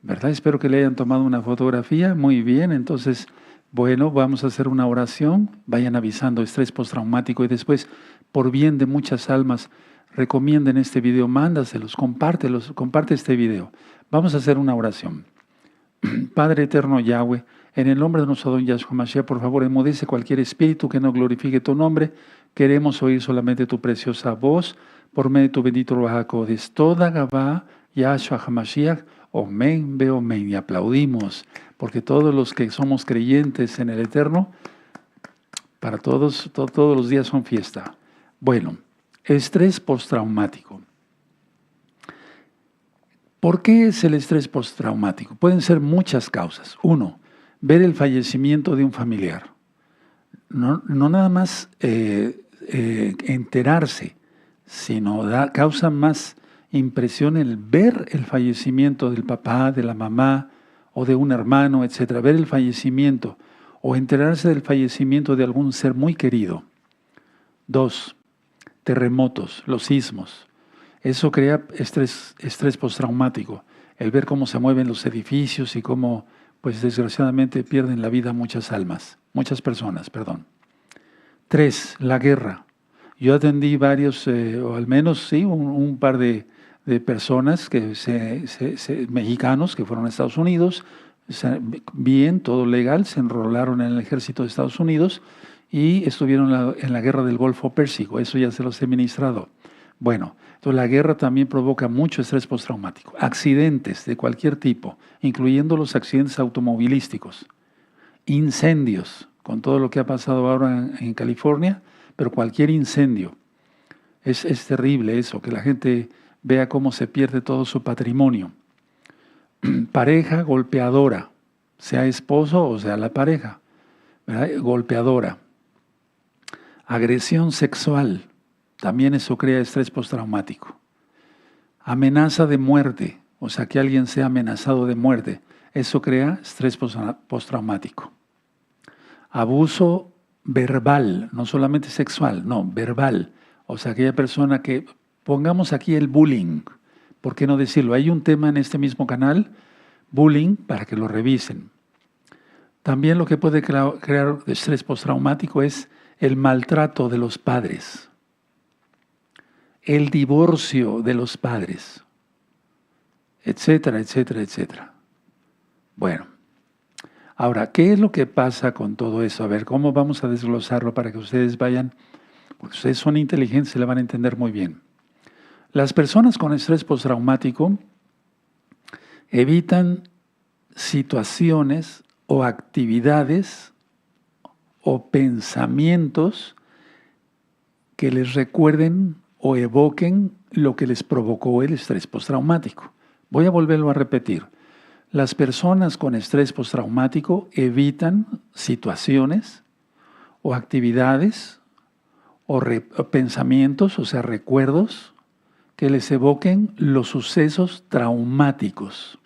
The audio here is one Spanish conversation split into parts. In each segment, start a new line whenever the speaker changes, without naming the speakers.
¿verdad? Espero que le hayan tomado una fotografía. Muy bien, entonces, bueno, vamos a hacer una oración. Vayan avisando estrés postraumático y después, por bien de muchas almas, recomienden este video, mándaselos, comparte este video. Vamos a hacer una oración. Padre eterno Yahweh, en el nombre de nuestro don Yahshua Mashiach, por favor, enmudece cualquier espíritu que no glorifique tu nombre. Queremos oír solamente tu preciosa voz por medio de tu bendito Ruach HaKodesh. Toda Gabá, Yahshua HaMashiach, Omen, Be Omen. Y aplaudimos, porque todos los que somos creyentes en el Eterno, para todos los días son fiesta. Bueno, estrés postraumático. ¿Por qué es el estrés postraumático? Pueden ser muchas causas. Uno, ver el fallecimiento de un familiar. No nada más enterarse, sino causa más impresión el ver el fallecimiento del papá, de la mamá o de un hermano, etc. Ver el fallecimiento o enterarse del fallecimiento de algún ser muy querido. Dos, terremotos, los sismos. Eso crea estrés postraumático, el ver cómo se mueven los edificios y cómo, pues desgraciadamente, pierden la vida muchas personas. Tres, la guerra. Yo atendí varios, o al menos sí, un par de personas, mexicanos que fueron a Estados Unidos, bien, todo legal, se enrolaron en el ejército de Estados Unidos y estuvieron en la guerra del Golfo Pérsico. Eso ya se los he ministrado. Bueno, entonces la guerra también provoca mucho estrés postraumático. Accidentes de cualquier tipo, incluyendo los accidentes automovilísticos. Incendios, con todo lo que ha pasado ahora en California, pero cualquier incendio. Es terrible eso, que la gente vea cómo se pierde todo su patrimonio. Pareja golpeadora, sea esposo o sea la pareja, ¿verdad? Golpeadora. Agresión sexual. También eso crea estrés postraumático. Amenaza de muerte, o sea, que alguien sea amenazado de muerte, eso crea estrés postraumático. Abuso verbal, no solamente sexual, no, verbal. O sea, aquella persona que, pongamos aquí el bullying, ¿por qué no decirlo? Hay un tema en este mismo canal, bullying, para que lo revisen. También lo que puede crear estrés postraumático es el maltrato de los padres. El divorcio de los padres, etcétera, etcétera, etcétera. Bueno, ahora, ¿qué es lo que pasa con todo eso? A ver, ¿cómo vamos a desglosarlo para que ustedes vayan? Porque ustedes son inteligentes y la van a entender muy bien. Las personas con estrés postraumático evitan situaciones o actividades o pensamientos que les recuerden o evoquen lo que les provocó el estrés postraumático. Voy a volverlo a repetir. Las personas con estrés postraumático evitan situaciones o actividades o pensamientos, o sea, recuerdos que les evoquen los sucesos traumáticos.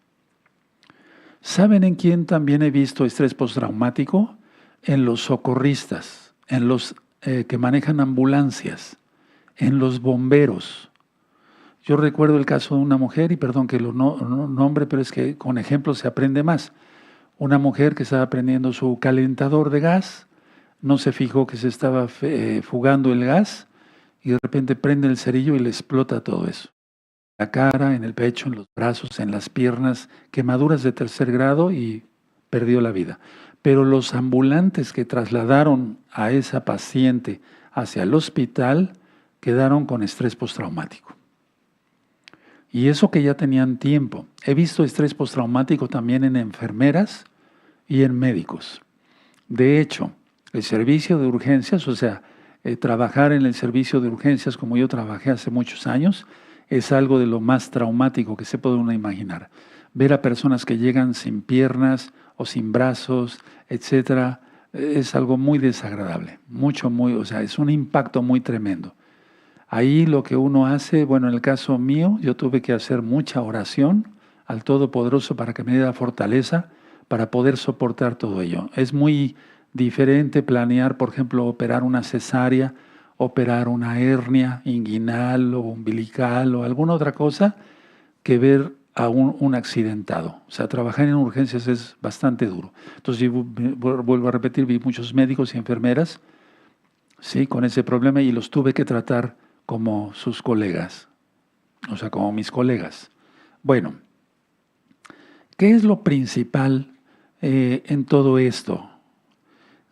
¿Saben en quién también he visto estrés postraumático? En los socorristas, en los que manejan ambulancias, en los bomberos. Yo recuerdo el caso de una mujer, y perdón que lo nombre, pero es que con ejemplos se aprende más. Una mujer que estaba prendiendo su calentador de gas, no se fijó que se estaba fugando el gas y de repente prende el cerillo y le explota todo eso. En la cara, en el pecho, en los brazos, en las piernas, quemaduras de 3er grado y perdió la vida. Pero los ambulantes que trasladaron a esa paciente hacia el hospital quedaron con estrés postraumático. Y eso que ya tenían tiempo. He visto estrés postraumático también en enfermeras y en médicos. De hecho, el servicio de urgencias, o sea, trabajar en el servicio de urgencias como yo trabajé hace muchos años, es algo de lo más traumático que se puede uno imaginar. Ver a personas que llegan sin piernas o sin brazos, etcétera, es algo muy desagradable. O sea, es un impacto muy tremendo. Ahí lo que uno hace, bueno, en el caso mío, yo tuve que hacer mucha oración al Todopoderoso para que me diera fortaleza para poder soportar todo ello. Es muy diferente planear, por ejemplo, operar una cesárea, operar una hernia inguinal o umbilical o alguna otra cosa, que ver a un accidentado. O sea, trabajar en urgencias es bastante duro. Entonces, yo vuelvo a repetir, vi muchos médicos y enfermeras, sí, con ese problema y los tuve que tratar como sus colegas, o sea, como mis colegas. Bueno, ¿qué es lo principal en todo esto?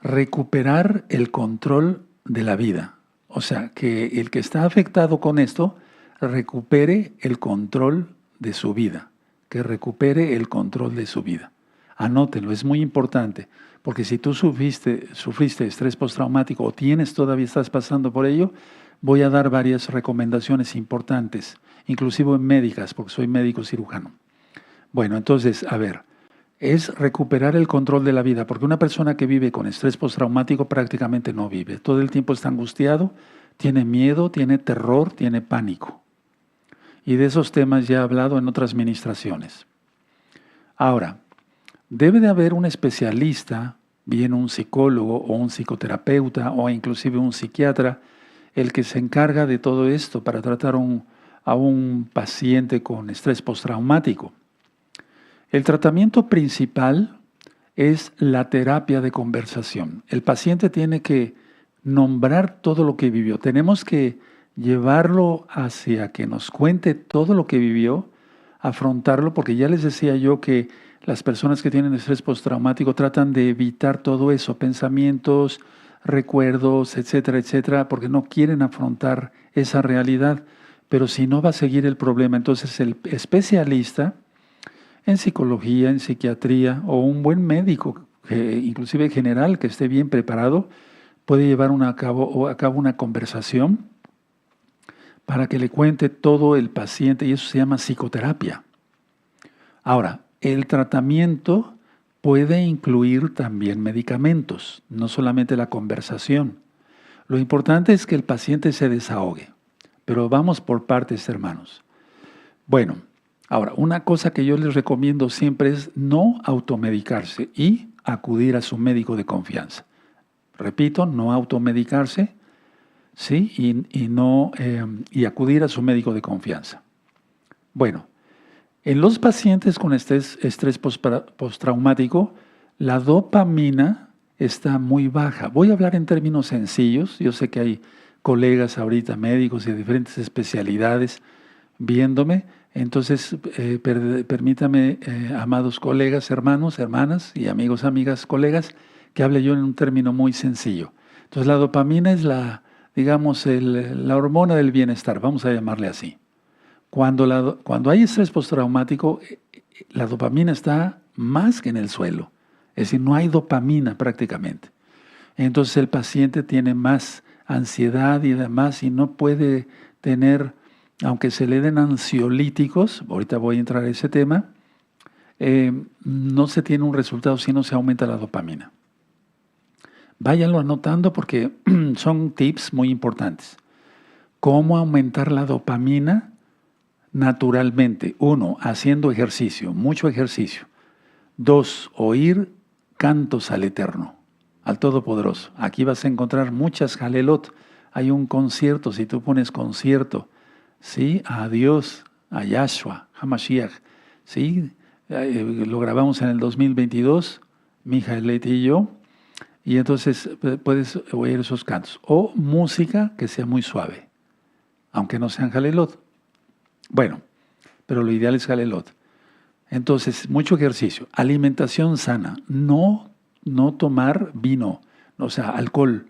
Recuperar el control de la vida. O sea, que el que está afectado con esto recupere el control de su vida, que recupere el control de su vida. Anótenlo, es muy importante, porque si tú sufriste estrés postraumático o estás pasando por ello, voy a dar varias recomendaciones importantes, inclusive médicas, porque soy médico cirujano. Bueno, entonces, a ver, es recuperar el control de la vida, porque una persona que vive con estrés postraumático prácticamente no vive. Todo el tiempo está angustiado, tiene miedo, tiene terror, tiene pánico. Y de esos temas ya he hablado en otras ministraciones. Ahora, debe de haber un especialista, bien un psicólogo o un psicoterapeuta o inclusive un psiquiatra, el que se encarga de todo esto para tratar a un paciente con estrés postraumático. El tratamiento principal es la terapia de conversación. El paciente tiene que nombrar todo lo que vivió. Tenemos que llevarlo hacia que nos cuente todo lo que vivió, afrontarlo, porque ya les decía yo que las personas que tienen estrés postraumático tratan de evitar todo eso, pensamientos, recuerdos, etcétera, etcétera, porque no quieren afrontar esa realidad. Pero si no, va a seguir el problema. Entonces el especialista en psicología, en psiquiatría o un buen médico, inclusive general, que esté bien preparado, puede llevar a cabo una conversación para que le cuente todo el paciente y eso se llama psicoterapia. Ahora, el tratamiento puede incluir también medicamentos, no solamente la conversación. Lo importante es que el paciente se desahogue, pero vamos por partes, hermanos. Bueno, ahora, una cosa que yo les recomiendo siempre es no automedicarse y acudir a su médico de confianza. Repito, no automedicarse, ¿sí? Y acudir a su médico de confianza. Bueno, en los pacientes con estrés postraumático, la dopamina está muy baja. Voy a hablar en términos sencillos. Yo sé que hay colegas ahorita, médicos de diferentes especialidades, viéndome. Entonces, permítame, amados colegas, hermanos, hermanas y amigos, amigas, colegas, que hable yo en un término muy sencillo. Entonces, la dopamina es la hormona del bienestar, vamos a llamarle así. Cuando hay estrés postraumático, la dopamina está más que en el suelo. Es decir, no hay dopamina prácticamente. Entonces, el paciente tiene más ansiedad y demás y no puede tener, aunque se le den ansiolíticos, ahorita voy a entrar a ese tema, no se tiene un resultado si no se aumenta la dopamina. Váyanlo anotando porque son tips muy importantes. ¿Cómo aumentar la dopamina? Naturalmente. 1, haciendo ejercicio, mucho ejercicio. 2, oír cantos al Eterno, al Todopoderoso. Aquí vas a encontrar muchas Jalelot. Hay un concierto, si tú pones concierto, ¿sí? A Dios, a Yahshua, Hamashiach, ¿sí? Lo grabamos en el 2022, Mijaelet y yo, y entonces puedes oír esos cantos. O música que sea muy suave, aunque no sean Jalelot. Bueno, pero lo ideal es Jalelot. Entonces, mucho ejercicio. Alimentación sana. No tomar vino, o sea, alcohol.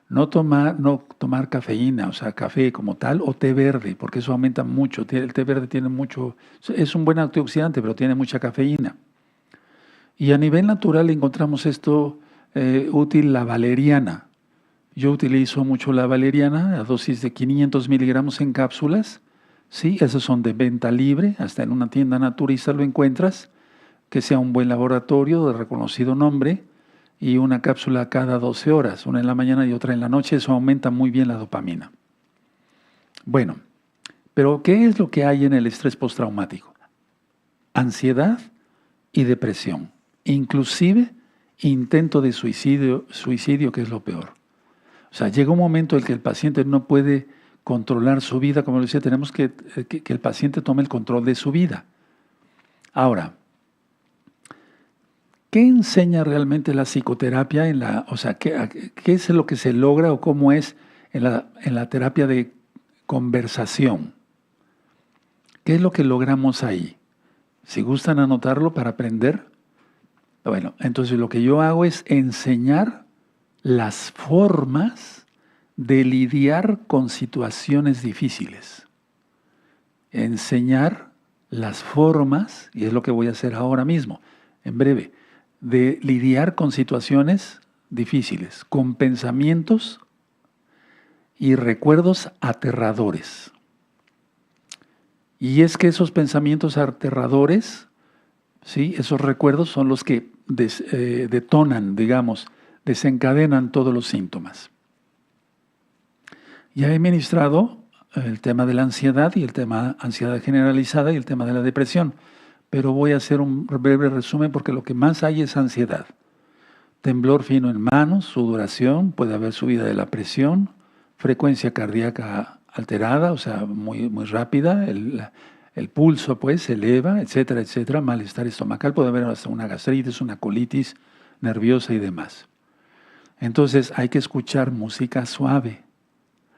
No tomar cafeína, o sea, café como tal, o té verde, porque eso aumenta mucho. El té verde tiene mucho, es un buen antioxidante, pero tiene mucha cafeína. Y a nivel natural encontramos esto útil, la valeriana. Yo utilizo mucho la valeriana, a dosis de 500 miligramos en cápsulas. Sí, esos son de venta libre, hasta en una tienda naturista lo encuentras, que sea un buen laboratorio de reconocido nombre, y una cápsula cada 12 horas, una en la mañana y otra en la noche, eso aumenta muy bien la dopamina. Bueno, pero ¿qué es lo que hay en el estrés postraumático? Ansiedad y depresión, inclusive intento de suicidio, que es lo peor. O sea, llega un momento en que el paciente no puede controlar su vida, como lo decía, tenemos que el paciente tome el control de su vida. Ahora, ¿qué enseña realmente la psicoterapia o sea, qué es lo que se logra o cómo es en la terapia de conversación? ¿Qué es lo que logramos ahí? Si gustan anotarlo para aprender, bueno, entonces lo que yo hago es enseñar las formas de lidiar con situaciones difíciles. Enseñar las formas, y es lo que voy a hacer ahora mismo, en breve, de lidiar con situaciones difíciles, con pensamientos y recuerdos aterradores. Y es que esos pensamientos aterradores, ¿sí?, esos recuerdos son los que detonan, digamos, desencadenan todos los síntomas. Ya he ministrado el tema de la ansiedad y el tema ansiedad generalizada y el tema de la depresión, pero voy a hacer un breve resumen porque lo que más hay es ansiedad. Temblor fino en manos, sudoración, puede haber subida de la presión, frecuencia cardíaca alterada, o sea, muy, muy rápida, el pulso pues se eleva, etcétera, etcétera, malestar estomacal, puede haber hasta una gastritis, una colitis nerviosa y demás. Entonces hay que escuchar música suave,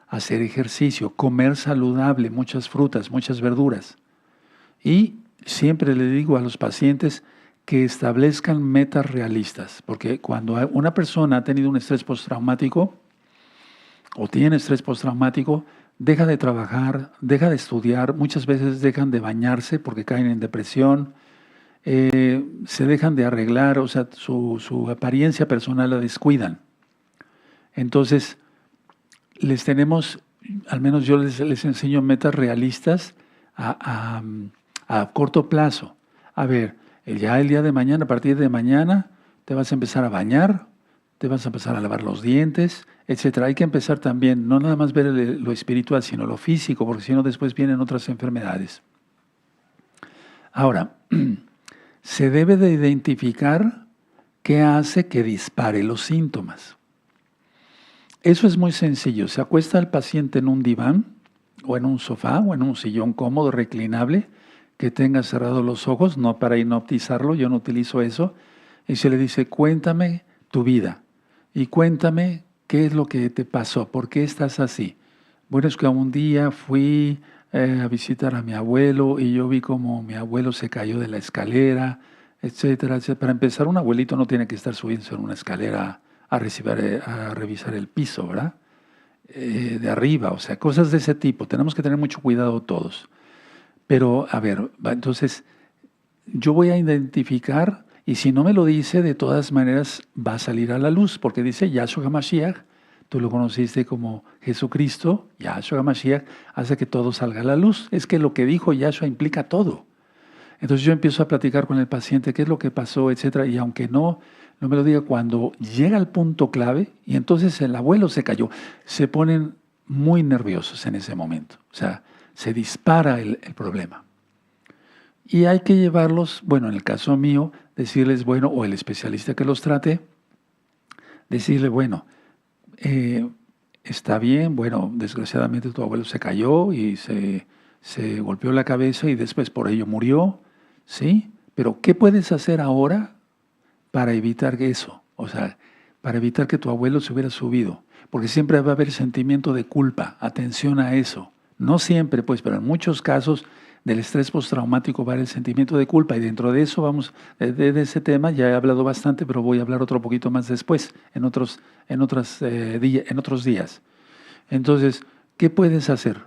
hacer ejercicio, comer saludable, muchas frutas, muchas verduras. Y siempre le digo a los pacientes que establezcan metas realistas, porque cuando una persona ha tenido un estrés postraumático o tiene estrés postraumático, deja de trabajar, deja de estudiar, muchas veces dejan de bañarse porque caen en depresión, se dejan de arreglar, o sea, su apariencia personal la descuidan. Entonces, les tenemos, al menos yo les enseño metas realistas a corto plazo. A ver, ya el día de mañana, a partir de mañana, te vas a empezar a bañar, te vas a empezar a lavar los dientes, etc. Hay que empezar también, no nada más ver lo espiritual, sino lo físico, porque si no después vienen otras enfermedades. Ahora, se debe de identificar qué hace que dispare los síntomas. Eso es muy sencillo. Se acuesta el paciente en un diván o en un sofá o en un sillón cómodo, reclinable, que tenga cerrados los ojos, no para hipnotizarlo, yo no utilizo eso, y se le dice, cuéntame tu vida y cuéntame qué es lo que te pasó, por qué estás así. Bueno, es que un día fui a visitar a mi abuelo y yo vi como mi abuelo se cayó de la escalera, etcétera, etcétera. Para empezar, un abuelito no tiene que estar subiendo en una escalera a revisar el piso, ¿verdad? De arriba, o sea, cosas de ese tipo. Tenemos que tener mucho cuidado todos. Pero, a ver, entonces, yo voy a identificar, y si no me lo dice, de todas maneras va a salir a la luz, porque dice Yahshua HaMashiach, tú lo conociste como Jesucristo, Yahshua HaMashiach, hace que todo salga a la luz. Es que lo que dijo Yahshua implica todo. Entonces yo empiezo a platicar con el paciente qué es lo que pasó, etcétera, y aunque no me lo diga, cuando llega al punto clave, y entonces el abuelo se cayó, se ponen muy nerviosos en ese momento. O sea, se dispara el problema. Y hay que llevarlos, bueno, en el caso mío, decirles, bueno, o el especialista que los trate, decirle, bueno, está bien, bueno, desgraciadamente tu abuelo se cayó y se golpeó la cabeza y después por ello murió, ¿sí? Pero ¿qué puedes hacer ahora para evitar eso? O sea, para evitar que tu abuelo se hubiera subido. Porque siempre va a haber sentimiento de culpa. Atención a eso. No siempre, pues, pero en muchos casos del estrés postraumático va a haber el sentimiento de culpa. Y dentro de eso vamos, de ese tema ya he hablado bastante, pero voy a hablar otro poquito más después, en otros días. Entonces, ¿qué puedes hacer?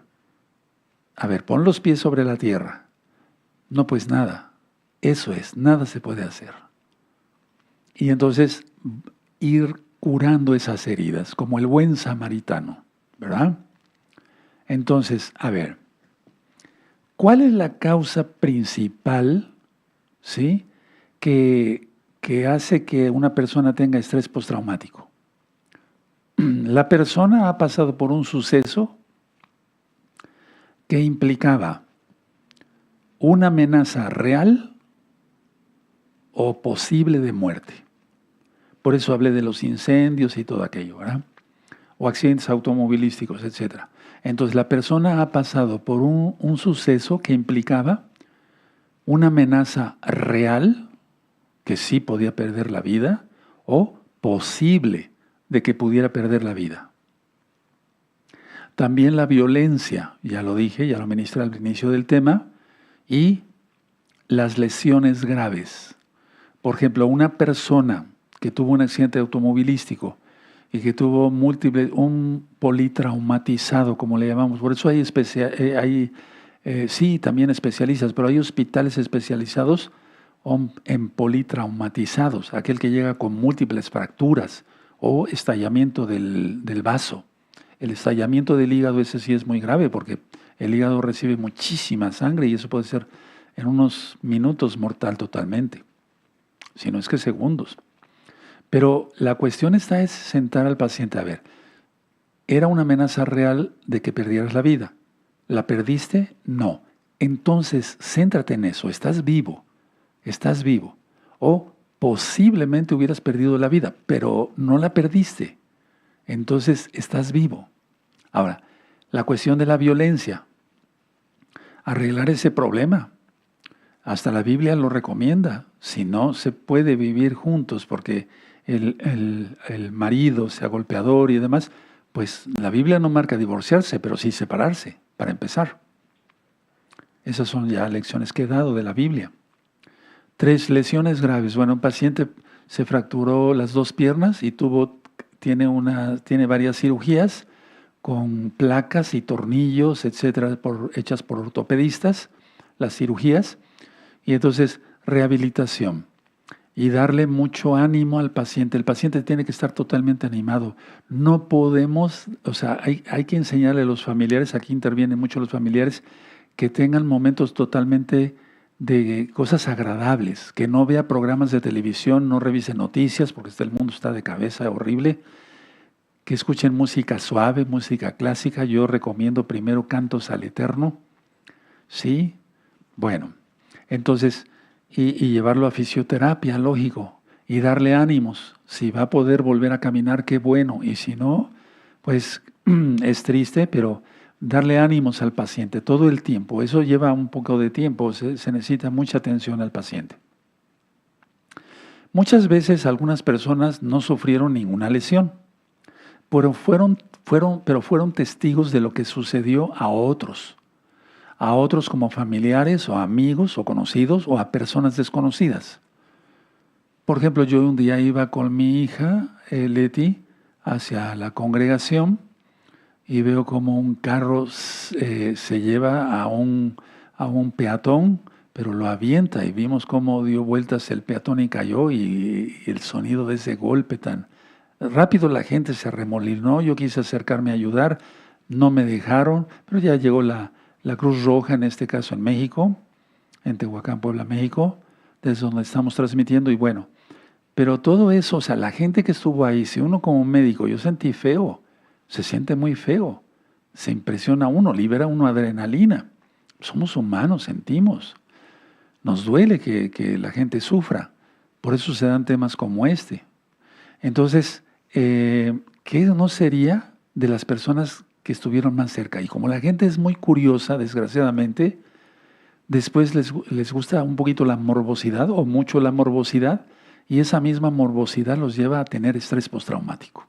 A ver, pon los pies sobre la tierra. No, pues nada. Eso es, nada se puede hacer. Y entonces ir curando esas heridas, como el buen samaritano, ¿verdad? Entonces, a ver, ¿cuál es la causa principal, ¿sí?, que hace que una persona tenga estrés postraumático? La persona ha pasado por un suceso que implicaba una amenaza real o posible de muerte. Por eso hablé de los incendios y todo aquello, ¿verdad? O accidentes automovilísticos, etc. Entonces la persona ha pasado por un suceso que implicaba una amenaza real, que sí podía perder la vida, o posible de que pudiera perder la vida. También la violencia, ya lo dije, ya lo ministré al inicio del tema, y las lesiones graves. Por ejemplo, una persona que tuvo un accidente automovilístico y que tuvo un politraumatizado, como le llamamos, por eso sí, también especialistas, pero hay hospitales especializados en politraumatizados, aquel que llega con múltiples fracturas o estallamiento del vaso. El estallamiento del hígado, ese sí es muy grave porque el hígado recibe muchísima sangre y eso puede ser en unos minutos mortal totalmente, si no es que segundos. Pero la cuestión es sentar al paciente a ver, ¿era una amenaza real de que perdieras la vida? ¿La perdiste? No. Entonces, céntrate en eso, estás vivo. O posiblemente hubieras perdido la vida, pero no la perdiste. Entonces, estás vivo. Ahora, la cuestión de la violencia. Arreglar ese problema. Hasta la Biblia lo recomienda. Si no, se puede vivir juntos porque el marido sea golpeador y demás, pues la Biblia no marca divorciarse, pero sí separarse, para empezar. Esas son ya lecciones que he dado de la Biblia. 3, lesiones graves. Bueno, un paciente se fracturó las 2 piernas y tiene varias cirugías con placas y tornillos, etcétera, hechas por ortopedistas, las cirugías. Y entonces, rehabilitación. Y darle mucho ánimo al paciente. El paciente tiene que estar totalmente animado. No podemos, hay que enseñarle a los familiares, aquí intervienen mucho los familiares, que tengan momentos totalmente de cosas agradables, que no vea programas de televisión, no revise noticias, porque el mundo está de cabeza horrible, que escuchen música suave, música clásica. Yo recomiendo primero Cantos al Eterno, ¿sí? Bueno, entonces, y llevarlo a fisioterapia, lógico, y darle ánimos. Si va a poder volver a caminar, qué bueno, y si no, pues es triste, pero darle ánimos al paciente todo el tiempo. Eso lleva un poco de tiempo, se necesita mucha atención al paciente. Muchas veces algunas personas no sufrieron ninguna lesión, pero fueron testigos de lo que sucedió a otros como familiares o amigos o conocidos o a personas desconocidas. Por ejemplo, yo un día iba con mi hija, Leti, hacia la congregación, y veo como un carro se lleva a un peatón, pero lo avienta y vimos cómo dio vueltas el peatón y cayó y el sonido de ese golpe tan rápido, la gente se arremolinó. Yo quise acercarme a ayudar, no me dejaron, pero ya llegó la Cruz Roja, en este caso en México, en Tehuacán, Puebla, México, desde donde estamos transmitiendo. Y bueno, pero todo eso, la gente que estuvo ahí, si uno como médico, yo sentí feo, se siente muy feo, se impresiona uno, libera uno adrenalina. Somos humanos, sentimos. Nos duele que la gente sufra. Por eso se dan temas como este. Entonces, ¿qué no sería de las personas que estuvieron más cerca? Y como la gente es muy curiosa, desgraciadamente, después les gusta un poquito la morbosidad o mucho la morbosidad, y esa misma morbosidad los lleva a tener estrés postraumático.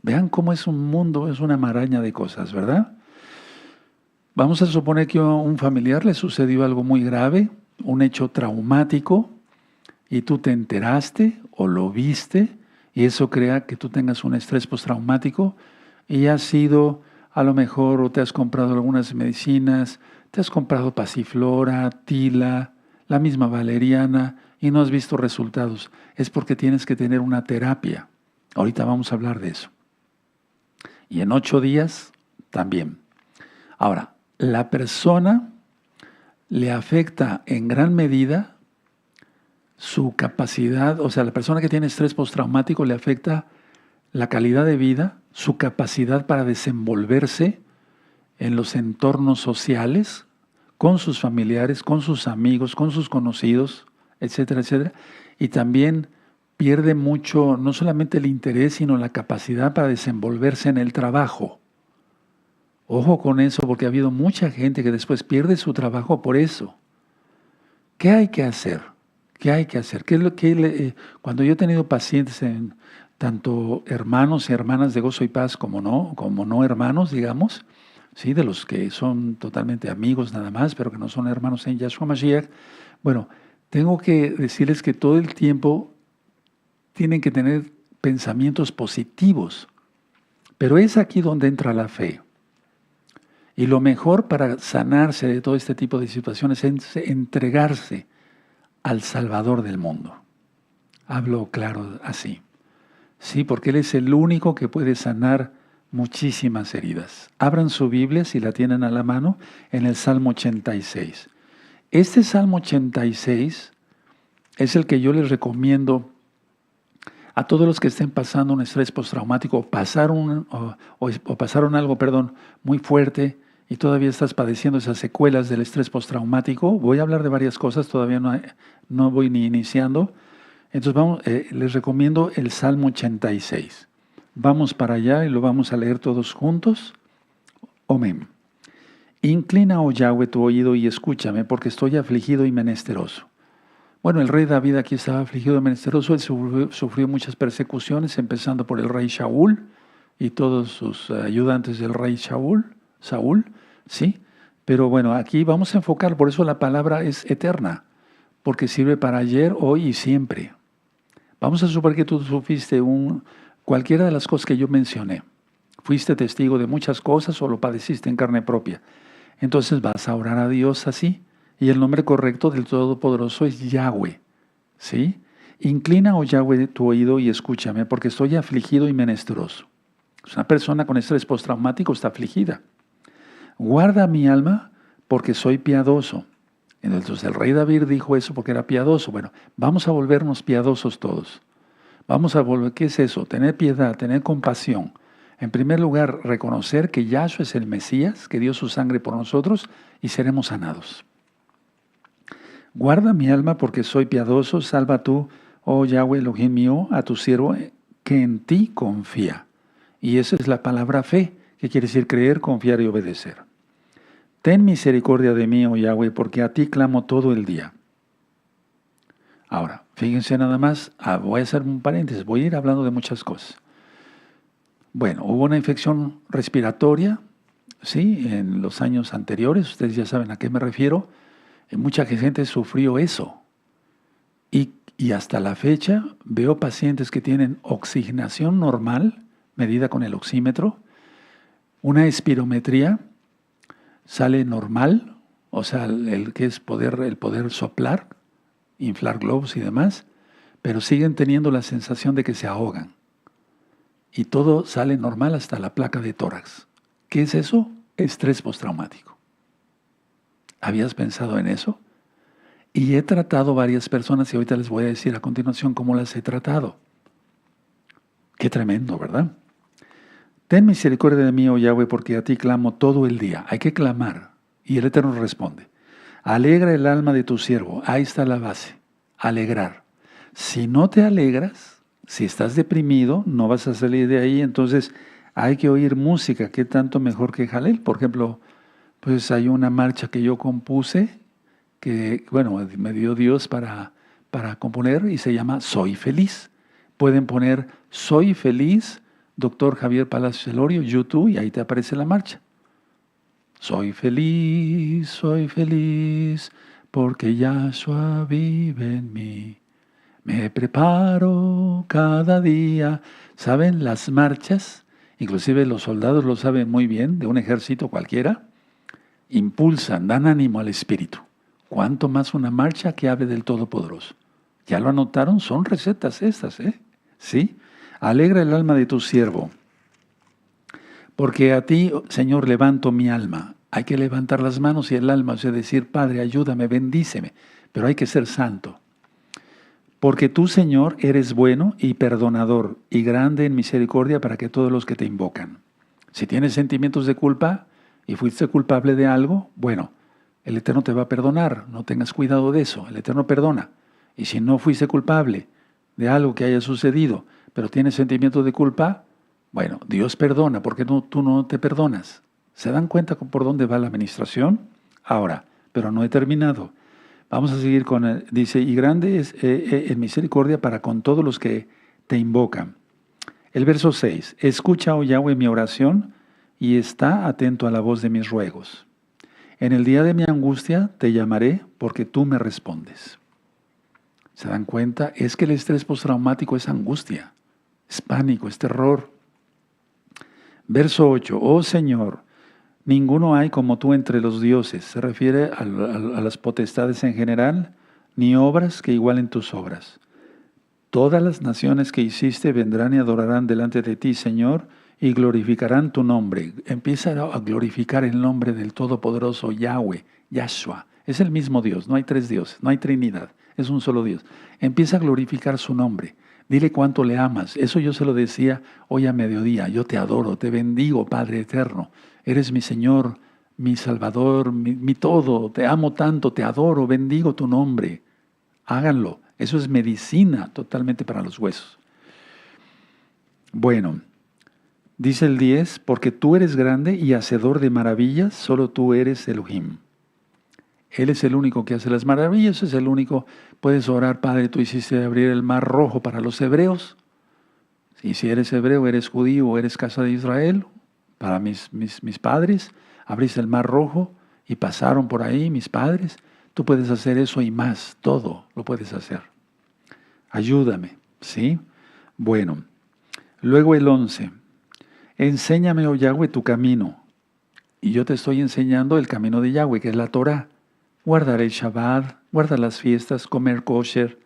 Vean cómo es un mundo, es una maraña de cosas, ¿verdad? Vamos a suponer que a un familiar le sucedió algo muy grave, un hecho traumático, y tú te enteraste o lo viste, y eso crea que tú tengas un estrés postraumático, y has sido, a lo mejor, o te has comprado algunas medicinas, te has comprado pasiflora, tila, la misma valeriana, y no has visto resultados. Es porque tienes que tener una terapia. Ahorita vamos a hablar de eso. Y en 8 días también. Ahora, la persona le afecta en gran medida su capacidad, la persona que tiene estrés postraumático le afecta la calidad de vida, su capacidad para desenvolverse en los entornos sociales, con sus familiares, con sus amigos, con sus conocidos, etcétera, etcétera. Y también pierde mucho, no solamente el interés, sino la capacidad para desenvolverse en el trabajo. Ojo con eso, porque ha habido mucha gente que después pierde su trabajo por eso. ¿Qué hay que hacer? ¿Qué hay que hacer? ¿Qué es lo que cuando yo he tenido pacientes, tanto hermanos y hermanas de gozo y paz como no hermanos, digamos, ¿sí? De los que son totalmente amigos nada más, pero que no son hermanos en Yahshua Mashiach, bueno, tengo que decirles que todo el tiempo tienen que tener pensamientos positivos, pero es aquí donde entra la fe. Y lo mejor para sanarse de todo este tipo de situaciones es entregarse al Salvador del mundo. Hablo claro así. Sí, porque Él es el único que puede sanar muchísimas heridas. Abran su Biblia, si la tienen a la mano, en el Salmo 86. Este Salmo 86 es el que yo les recomiendo a todos los que estén pasando un estrés postraumático o pasaron algo, muy fuerte y todavía estás padeciendo esas secuelas del estrés postraumático. Voy a hablar de varias cosas, todavía no voy ni iniciando. Entonces les recomiendo el Salmo 86. Vamos para allá y lo vamos a leer todos juntos. Amén. Inclina, oh Yahweh, tu oído y escúchame, porque estoy afligido y menesteroso. Bueno, el rey David aquí estaba afligido y menesteroso. Él sufrió muchas persecuciones, empezando por el rey Shaul y todos sus ayudantes del rey Saúl, ¿sí? Pero bueno, aquí vamos a enfocar, por eso la palabra es eterna, porque sirve para ayer, hoy y siempre. Vamos a suponer que tú sufriste cualquiera de las cosas que yo mencioné. Fuiste testigo de muchas cosas o lo padeciste en carne propia. Entonces vas a orar a Dios así. Y el nombre correcto del Todopoderoso es Yahweh. ¿Sí? Inclina, oh Yahweh, tu oído y escúchame, porque estoy afligido y menesteroso. Una persona con estrés postraumático está afligida. Guarda mi alma, porque soy piadoso. Entonces el rey David dijo eso porque era piadoso. Bueno, vamos a volvernos piadosos todos. ¿Qué es eso? Tener piedad, tener compasión. En primer lugar, reconocer que Yahshua es el Mesías, que dio su sangre por nosotros y seremos sanados. Guarda mi alma porque soy piadoso, salva tú, oh Yahweh Elohim mío, a tu siervo que en ti confía. Y esa es la palabra fe, que quiere decir creer, confiar y obedecer. Ten misericordia de mí, oh Yahweh, porque a ti clamo todo el día. Ahora, fíjense nada más, voy a hacer un paréntesis, voy a ir hablando de muchas cosas. Bueno, hubo una infección respiratoria, ¿sí? En los años anteriores, ustedes ya saben a qué me refiero. Mucha gente sufrió eso. Y hasta la fecha veo pacientes que tienen oxigenación normal, medida con el oxímetro, una espirometría, sale normal, o sea, el poder soplar, inflar globos y demás, pero siguen teniendo la sensación de que se ahogan. Y todo sale normal hasta la placa de tórax. ¿Qué es eso? Estrés postraumático. ¿Habías pensado en eso? Y he tratado varias personas y ahorita les voy a decir a continuación cómo las he tratado. Qué tremendo, ¿verdad? Ten misericordia de mí, oh Yahweh, porque a ti clamo todo el día. Hay que clamar. Y el Eterno responde. Alegra el alma de tu siervo. Ahí está la base. Alegrar. Si no te alegras, si estás deprimido, no vas a salir de ahí. Entonces hay que oír música. ¿Qué tanto mejor que Jalel? Por ejemplo, pues hay una marcha que yo compuse, que, bueno, me dio Dios para componer y se llama Soy Feliz. Pueden poner Soy Feliz, Dr. Javier Palacios Elorio, YouTube, y ahí te aparece la marcha. Soy feliz, porque Yahshua vive en mí. Me preparo cada día. ¿Saben las marchas? Inclusive los soldados lo saben muy bien, de un ejército cualquiera. Impulsan, dan ánimo al espíritu. Cuanto más una marcha que hable del Todopoderoso. ¿Ya lo anotaron? Son recetas estas, ¿eh? ¿Sí? Alegra el alma de tu siervo. Porque a ti, Señor, levanto mi alma. Hay que levantar las manos y el alma, o sea, decir, Padre, ayúdame, bendíceme. Pero hay que ser santo. Porque tú, Señor, eres bueno y perdonador y grande en misericordia para que todos los que te invocan. Si tienes sentimientos de culpa y fuiste culpable de algo, bueno, el Eterno te va a perdonar, no tengas cuidado de eso, el Eterno perdona. Y si no fuiste culpable de algo que haya sucedido, pero tienes sentimientos de culpa, bueno, Dios perdona, porque tú no te perdonas. ¿Se dan cuenta por dónde va la administración? Ahora, pero no he terminado. Vamos a seguir con el, dice, y grande es en misericordia para con todos los que te invocan. El verso 6, escucha, oh Yahweh, mi oración y está atento a la voz de mis ruegos. En el día de mi angustia te llamaré porque tú me respondes. ¿Se dan cuenta? Es que el estrés postraumático es angustia, es pánico, es terror. Verso 8, oh Señor, ninguno hay como tú entre los dioses. Se refiere a las potestades en general, ni obras que igualen tus obras. Todas las naciones que hiciste vendrán y adorarán delante de ti, Señor, y glorificarán tu nombre. Empieza a glorificar el nombre del Todopoderoso Yahweh, Yahshua. Es el mismo Dios, no hay tres dioses, no hay Trinidad, es un solo Dios. Empieza a glorificar su nombre. Dile cuánto le amas. Eso yo se lo decía hoy a mediodía. Yo te adoro, te bendigo, Padre eterno. Eres mi Señor, mi Salvador, mi todo. Te amo tanto, te adoro, bendigo tu nombre. Háganlo. Eso es medicina totalmente para los huesos. Bueno, dice el 10, porque tú eres grande y hacedor de maravillas, solo tú eres Elohim. Él es el único que hace las maravillas, es el único. Puedes orar, Padre, tú hiciste abrir el mar rojo para los hebreos. Y si eres hebreo, eres judío o eres casa de Israel, para mis padres, abriste el mar rojo y pasaron por ahí mis padres. Tú puedes hacer eso y más, todo lo puedes hacer. Ayúdame, ¿sí? Bueno, luego el 11. Enséñame, oh Yahweh, tu camino. Y yo te estoy enseñando el camino de Yahweh, que es la Torah. Guardar el Shabbat, guardar las fiestas, comer kosher.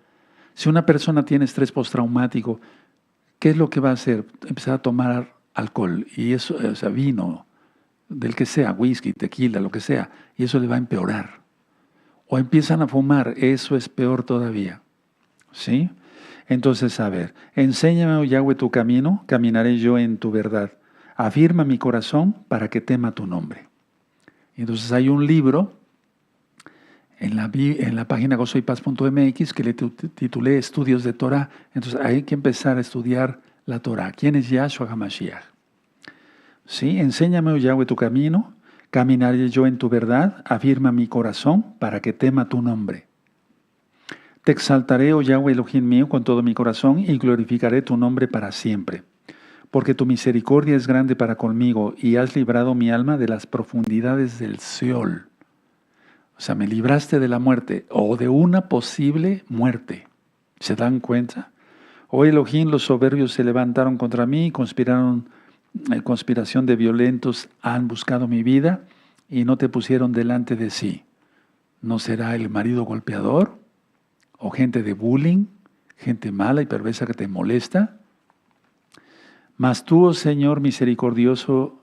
Si una persona tiene estrés postraumático, ¿qué es lo que va a hacer? Empezar a tomar alcohol, y eso, o sea, vino, del que sea, whisky, tequila, lo que sea, y eso le va a empeorar. O empiezan a fumar, eso es peor todavía. ¿Sí? Entonces, a ver, enséñame, oh Yahweh, tu camino, caminaré yo en tu verdad. Afirma mi corazón para que tema tu nombre. Entonces hay un libro en la página gozoypaz.mx que le titulé Estudios de Torah. Entonces hay que empezar a estudiar la Torah. ¿Quién es Yahshua HaMashiach? ¿Sí? Enséñame, oh Yahweh, tu camino, caminaré yo en tu verdad. Afirma mi corazón para que tema tu nombre. Te exaltaré, oh Yahweh Elohim mío, con todo mi corazón y glorificaré tu nombre para siempre. Porque tu misericordia es grande para conmigo y has librado mi alma de las profundidades del Seol. O sea, me libraste de la muerte o de una posible muerte. ¿Se dan cuenta? Oh Elohim, los soberbios se levantaron contra mí, conspiración de violentos han buscado mi vida y no te pusieron delante de sí. ¿No será el marido golpeador? ¿O gente de bullying, gente mala y perversa que te molesta? Mas tú, oh Señor, misericordioso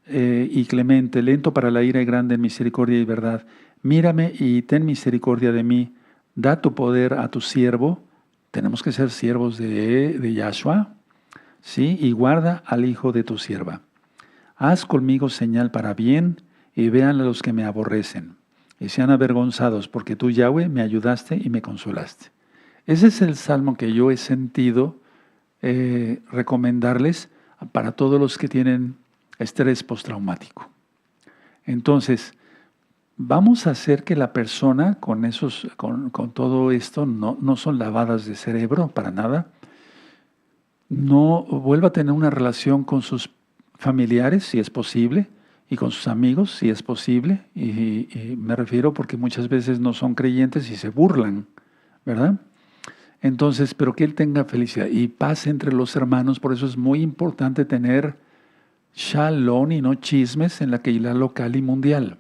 y clemente, lento para la ira y grande en misericordia y verdad, mírame y ten misericordia de mí. Da tu poder a tu siervo. Tenemos que ser siervos de Yahshua, ¿sí? Y guarda al hijo de tu sierva. Haz conmigo señal para bien y vean a los que me aborrecen y sean avergonzados, porque tú, Yahweh, me ayudaste y me consolaste. Ese es el salmo que yo he sentido recomendarles para todos los que tienen estrés postraumático. Entonces, vamos a hacer que la persona con todo esto no son lavadas de cerebro para nada, no vuelva a tener una relación con sus familiares, si es posible, y con sus amigos, si es posible, y me refiero porque muchas veces no son creyentes y se burlan, ¿verdad? Entonces, pero que él tenga felicidad y paz entre los hermanos. Por eso es muy importante tener shalom y no chismes en la Keilah local y mundial.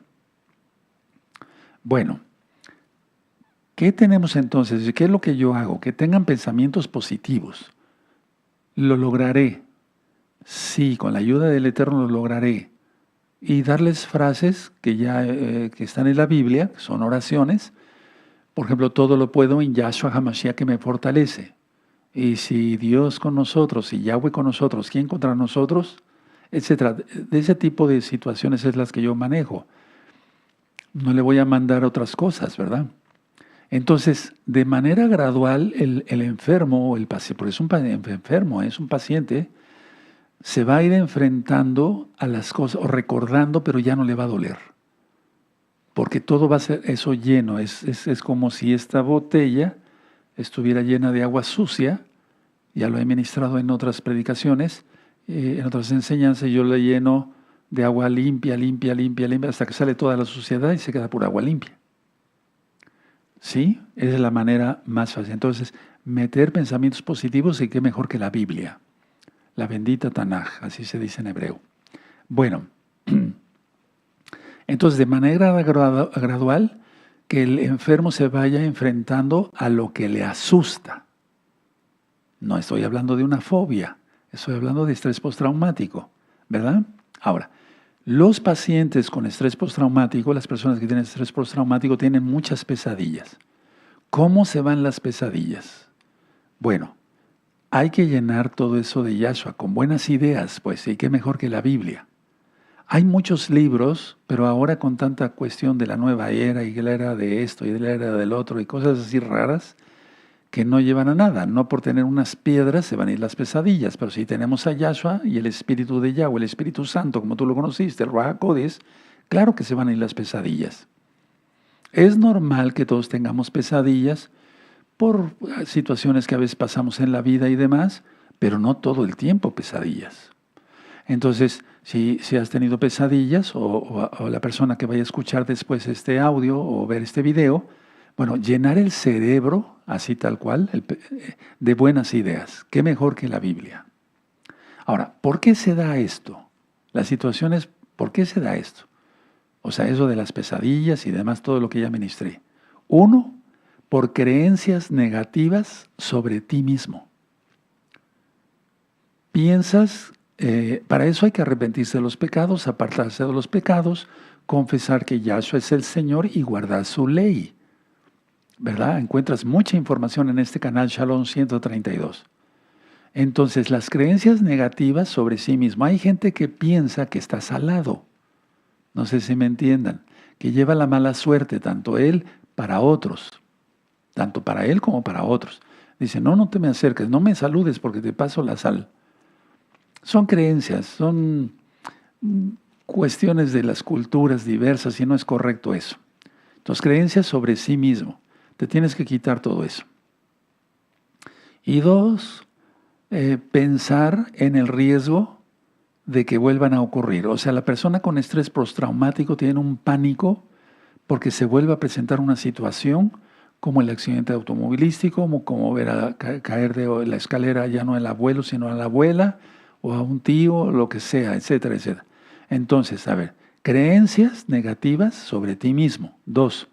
Bueno, ¿qué tenemos entonces? ¿Qué es lo que yo hago? Que tengan pensamientos positivos. Lo lograré. Sí, con la ayuda del Eterno lo lograré. Y darles frases que ya que están en la Biblia, que son oraciones. Por ejemplo, todo lo puedo en Yahshua HaMashiach que me fortalece. Y si Dios con nosotros, y Yahweh con nosotros, ¿quién contra nosotros? Etcétera. De ese tipo de situaciones es las que yo manejo. No le voy a mandar otras cosas, ¿verdad? Entonces, de manera gradual, el enfermo, o el paciente, porque es un enfermo, es un paciente, se va a ir enfrentando a las cosas, o recordando, pero ya no le va a doler. porque todo va a ser eso lleno. Es como si esta botella estuviera llena de agua sucia. Ya lo he ministrado en otras predicaciones, en otras enseñanzas. Yo la lleno de agua limpia, limpia, limpia, limpia, hasta que sale toda la suciedad y se queda pura agua limpia. ¿Sí? Esa es la manera más fácil. Entonces, meter pensamientos positivos, y qué mejor que la Biblia. La bendita Tanaj, así se dice en hebreo. Bueno, entonces de manera gradual, que el enfermo se vaya enfrentando a lo que le asusta. No estoy hablando de una fobia, estoy hablando de estrés postraumático, ¿verdad? Ahora, los pacientes con estrés postraumático, las personas que tienen estrés postraumático, tienen muchas pesadillas. ¿Cómo se van las pesadillas? Bueno, hay que llenar todo eso de Yahshua con buenas ideas, pues, y qué mejor que la Biblia. Hay muchos libros, pero ahora con tanta cuestión de la nueva era y la era de esto y de la era del otro y cosas así raras que no llevan a nada. No por tener unas piedras se van a ir las pesadillas, pero si tenemos a Yahshua y el Espíritu de Yahweh, el Espíritu Santo, como tú lo conociste, el Ruach HaKodesh, claro que se van a ir las pesadillas. Es normal que todos tengamos pesadillas por situaciones que a veces pasamos en la vida y demás, pero no todo el tiempo pesadillas. Entonces, si has tenido pesadillas o la persona que vaya a escuchar después este audio o ver este video, bueno, llenar el cerebro, así tal cual, de buenas ideas. ¿Qué mejor que la Biblia? Ahora, ¿por qué se da esto? La situación es, ¿por qué se da esto? O sea, eso de las pesadillas y demás, todo lo que ya ministré. Uno, por creencias negativas sobre ti mismo. Piensas, para eso hay que arrepentirse de los pecados, apartarse de los pecados, confesar que Yahshua es el Señor y guardar su ley. ¿Verdad? Encuentras mucha información en este canal Shalom 132. Entonces, las creencias negativas sobre sí mismo. Hay gente que piensa que está salado. No sé si me entiendan. Que lleva la mala suerte, tanto él para otros. Tanto para él como para otros. Dice, no te me acerques, no me saludes porque te paso la sal. Son creencias, son cuestiones de las culturas diversas y no es correcto eso. Entonces, creencias sobre sí mismo. Te tienes que quitar todo eso. Y dos, pensar en el riesgo de que vuelvan a ocurrir. O sea, la persona con estrés postraumático tiene un pánico porque se vuelve a presentar una situación como el accidente automovilístico, como ver a caer de la escalera ya no al abuelo, sino a la abuela, o a un tío, lo que sea, etcétera, etcétera. Entonces, a ver, creencias negativas sobre ti mismo. Dos,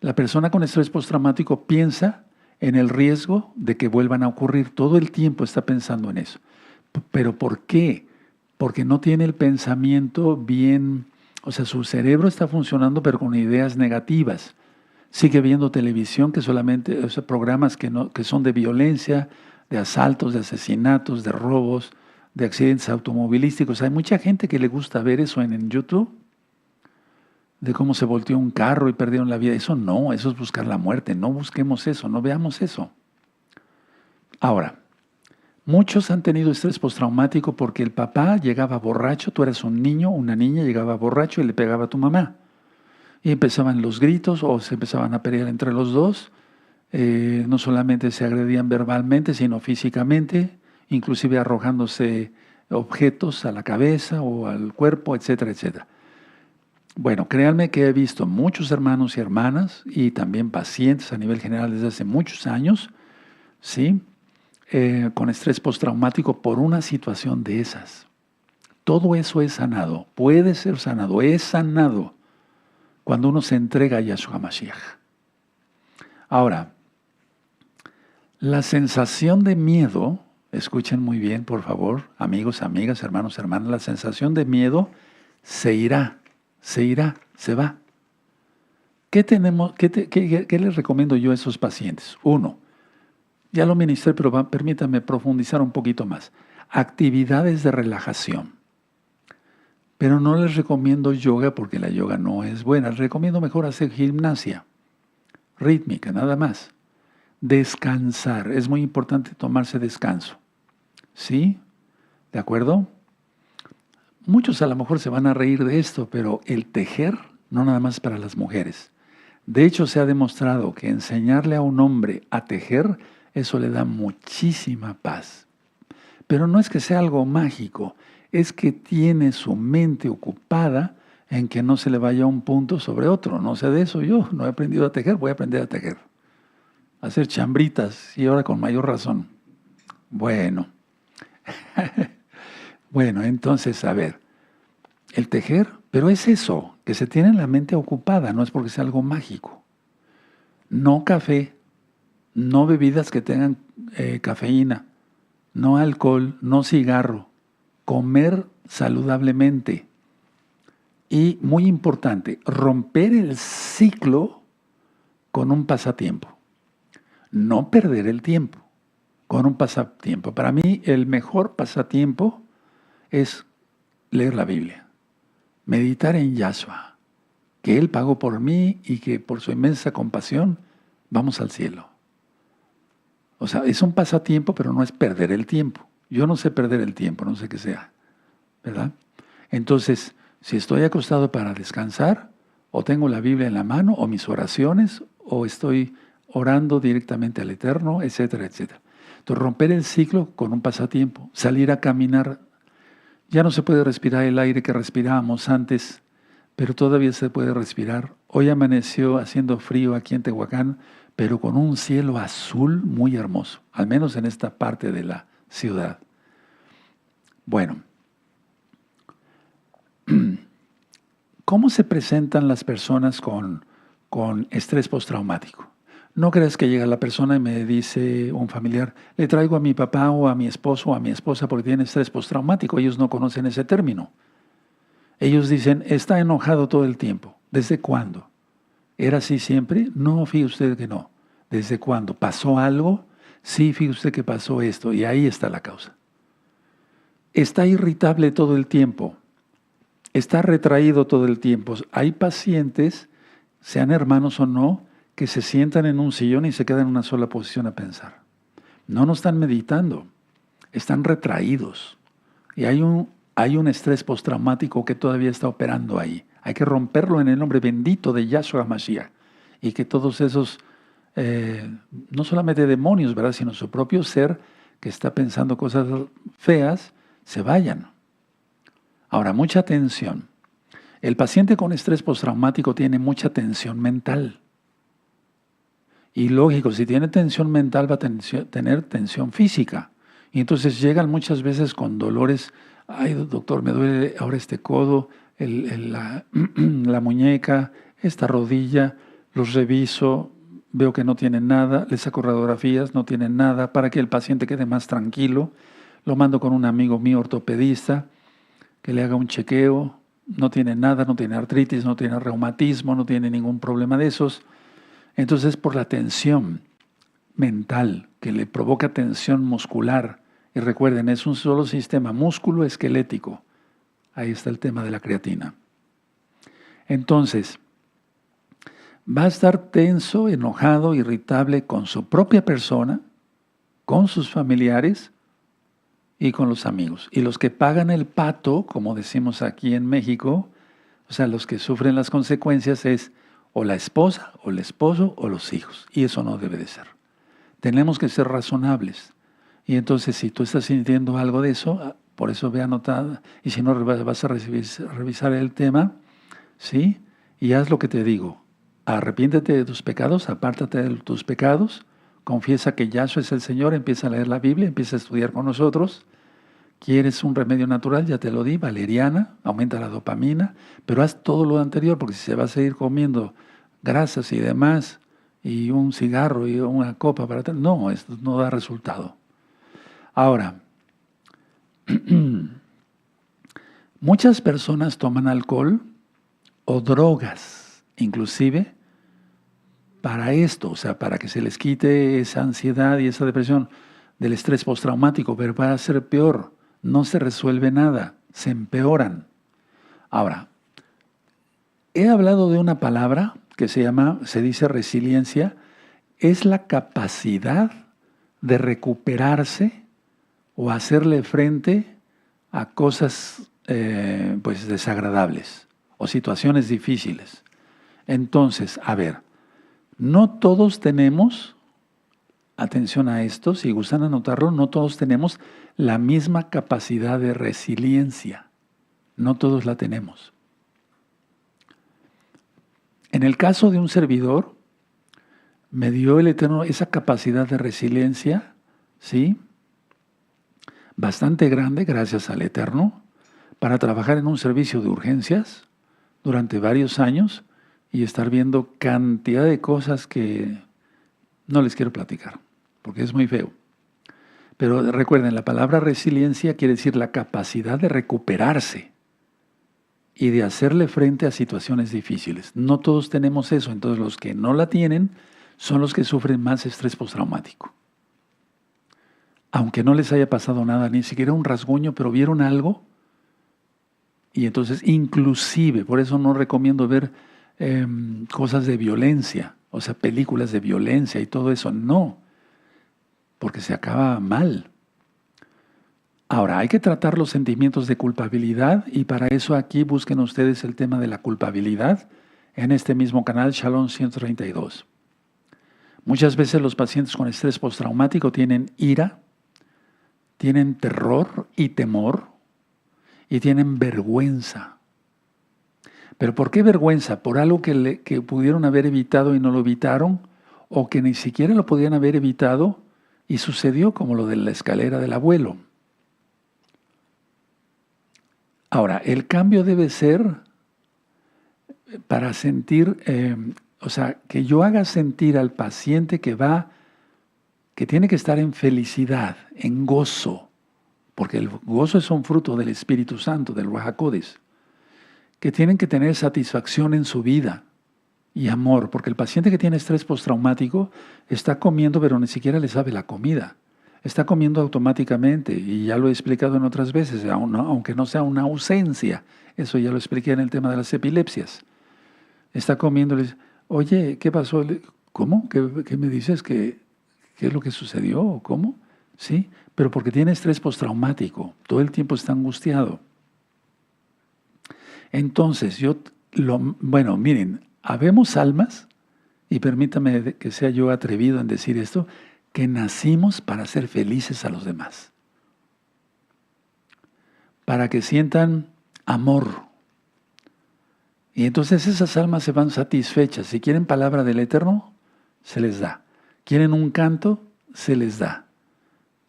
la persona con estrés postraumático piensa en el riesgo de que vuelvan a ocurrir. Todo el tiempo está pensando en eso. ¿Pero por qué? Porque no tiene el pensamiento bien, o sea, su cerebro está funcionando pero con ideas negativas. Sigue viendo televisión que solamente, o sea, programas que son de violencia, de asaltos, de asesinatos, de robos, de accidentes automovilísticos. Hay mucha gente que le gusta ver eso en YouTube, de cómo se volteó un carro y perdieron la vida. Eso no, eso es buscar la muerte. No busquemos eso, no veamos eso. Ahora, muchos han tenido estrés postraumático porque el papá llegaba borracho, tú eras un niño, una niña, llegaba borracho y le pegaba a tu mamá. Y empezaban los gritos o se empezaban a pelear entre los dos. No solamente se agredían verbalmente, sino físicamente, inclusive arrojándose objetos a la cabeza o al cuerpo, etcétera, etcétera. Bueno, créanme que he visto muchos hermanos y hermanas y también pacientes a nivel general desde hace muchos años, ¿sí? Con estrés postraumático por una situación de esas. Todo eso es sanado, puede ser sanado, es sanado cuando uno se entrega a Yahshua Mashiach. Ahora, la sensación de miedo, escuchen muy bien por favor, amigos, amigas, hermanos, hermanas, la sensación de miedo se irá, se va. ¿Qué les recomiendo yo a esos pacientes? Uno, ya lo ministré, pero permítanme profundizar un poquito más. Actividades de relajación. Pero no les recomiendo yoga porque la yoga no es buena. Les recomiendo mejor hacer gimnasia rítmica, nada más. Descansar. Es muy importante tomarse descanso. ¿Sí? ¿De acuerdo? Muchos a lo mejor se van a reír de esto, pero el tejer no nada más para las mujeres. De hecho, se ha demostrado que enseñarle a un hombre a tejer, eso le da muchísima paz. Pero no es que sea algo mágico, es que tiene su mente ocupada en que no se le vaya un punto sobre otro. No sé de eso yo, no he aprendido a tejer, voy a aprender a tejer. A hacer chambritas y ahora con mayor razón. Bueno, bueno, entonces, a ver, el tejer, pero es eso, que se tiene la mente ocupada, no es porque sea algo mágico. No café, no bebidas que tengan cafeína, no alcohol, no cigarro, comer saludablemente. Y muy importante, romper el ciclo con un pasatiempo. No perder el tiempo con un pasatiempo. Para mí el mejor pasatiempo es leer la Biblia, meditar en Yahshua, que Él pagó por mí y que por su inmensa compasión vamos al cielo. O sea, es un pasatiempo, pero no es perder el tiempo. Yo no sé perder el tiempo, no sé qué sea, ¿verdad? Entonces, si estoy acostado para descansar, o tengo la Biblia en la mano, o mis oraciones, o estoy orando directamente al Eterno, etcétera, etcétera. Entonces, romper el ciclo con un pasatiempo, salir a caminar. Ya no se puede respirar el aire que respirábamos antes, pero todavía se puede respirar. Hoy amaneció haciendo frío aquí en Tehuacán, pero con un cielo azul muy hermoso, al menos en esta parte de la ciudad. Bueno, ¿cómo se presentan las personas con estrés postraumático? No creas que llega la persona y me dice un familiar, le traigo a mi papá o a mi esposo o a mi esposa porque tiene estrés postraumático. Ellos no conocen ese término. Ellos dicen, está enojado todo el tiempo. ¿Desde cuándo? ¿Era así siempre? No, fíjese usted que no. ¿Desde cuándo? ¿Pasó algo? Sí, fíjese usted que pasó esto y ahí está la causa. Está irritable todo el tiempo. Está retraído todo el tiempo. Hay pacientes, sean hermanos o no, que se sientan en un sillón y se quedan en una sola posición a pensar. No están meditando, están retraídos. Y hay un estrés postraumático que todavía está operando ahí. Hay que romperlo en el nombre bendito de Yahshua Mashiach. Y que todos esos, no solamente demonios, ¿verdad?, sino su propio ser que está pensando cosas feas, se vayan. Ahora, mucha tensión. El paciente con estrés postraumático tiene mucha tensión mental. Y lógico, si tiene tensión mental va a tener tensión física. Y entonces llegan muchas veces con dolores. Ay, doctor, me duele ahora este codo, la muñeca, esta rodilla. Los reviso, veo que no tienen nada, les saco radiografías, no tienen nada. Para que el paciente quede más tranquilo, lo mando con un amigo mío ortopedista que le haga un chequeo. No tiene nada, no tiene artritis, no tiene reumatismo, no tiene ningún problema de esos. Entonces, por la tensión mental que le provoca tensión muscular, y recuerden, es un solo sistema músculo esquelético. Ahí está el tema de la creatina. Entonces, va a estar tenso, enojado, irritable con su propia persona, con sus familiares y con los amigos. Y los que pagan el pato, como decimos aquí en México, o sea, los que sufren las consecuencias es o la esposa, o el esposo, o los hijos. Y eso no debe de ser. Tenemos que ser razonables. Y entonces, si tú estás sintiendo algo de eso, por eso ve anotada, y si no, vas a revisar el tema, ¿sí? Y haz lo que te digo. Arrepiéntete de tus pecados, apártate de tus pecados, confiesa que Yahshua es el Señor, empieza a leer la Biblia, empieza a estudiar con nosotros. ¿Quieres un remedio natural? Ya te lo di, valeriana, aumenta la dopamina, pero haz todo lo anterior, porque si se va a seguir comiendo grasas y demás, y un cigarro y una copa para atrás, no, esto no da resultado. Ahora, muchas personas toman alcohol o drogas, inclusive para esto, o sea, para que se les quite esa ansiedad y esa depresión del estrés postraumático, pero va a ser peor. No se resuelve nada, se empeoran. Ahora, he hablado de una palabra que se dice resiliencia, es la capacidad de recuperarse o hacerle frente a cosas pues desagradables o situaciones difíciles. Entonces, a ver, no todos tenemos, atención a esto, si gustan anotarlo, no todos tenemos la misma capacidad de resiliencia. No todos la tenemos. En el caso de un servidor, me dio el Eterno esa capacidad de resiliencia, ¿sí? Bastante grande, gracias al Eterno, para trabajar en un servicio de urgencias durante varios años y estar viendo cantidad de cosas que no les quiero platicar, porque es muy feo. Pero recuerden, la palabra resiliencia quiere decir la capacidad de recuperarse y de hacerle frente a situaciones difíciles. No todos tenemos eso, entonces los que no la tienen son los que sufren más estrés postraumático. Aunque no les haya pasado nada, ni siquiera un rasguño, pero vieron algo. Y entonces, inclusive, por eso no recomiendo ver cosas de violencia, o sea, películas de violencia y todo eso, no, porque se acaba mal. Ahora, hay que tratar los sentimientos de culpabilidad y para eso aquí busquen ustedes el tema de la culpabilidad en este mismo canal, Shalom 132. Muchas veces los pacientes con estrés postraumático tienen ira, tienen terror y temor y tienen vergüenza. ¿Pero por qué vergüenza? ¿Por algo que pudieron haber evitado y no lo evitaron? ¿O que ni siquiera lo podían haber evitado y sucedió como lo de la escalera del abuelo? Ahora, el cambio debe ser para sentir, o sea, que yo haga sentir al paciente que tiene que estar en felicidad, en gozo, porque el gozo es un fruto del Espíritu Santo, del Ruach HaKodesh, que tienen que tener satisfacción en su vida y amor, porque el paciente que tiene estrés postraumático está comiendo, pero ni siquiera le sabe la comida. Está comiendo automáticamente, y ya lo he explicado en otras veces, aunque no sea una ausencia. Eso ya lo expliqué en el tema de las epilepsias. Está comiendo, le dice, oye, ¿qué pasó? ¿Cómo? ¿Qué me dices? ¿Qué es lo que sucedió? ¿Cómo? Sí, pero porque tiene estrés postraumático, todo el tiempo está angustiado. Entonces, bueno, miren, habemos almas, y permítame que sea yo atrevido en decir esto, que nacimos para ser felices a los demás, para que sientan amor. Y entonces esas almas se van satisfechas. Si quieren palabra del Eterno, se les da. Quieren un canto, se les da.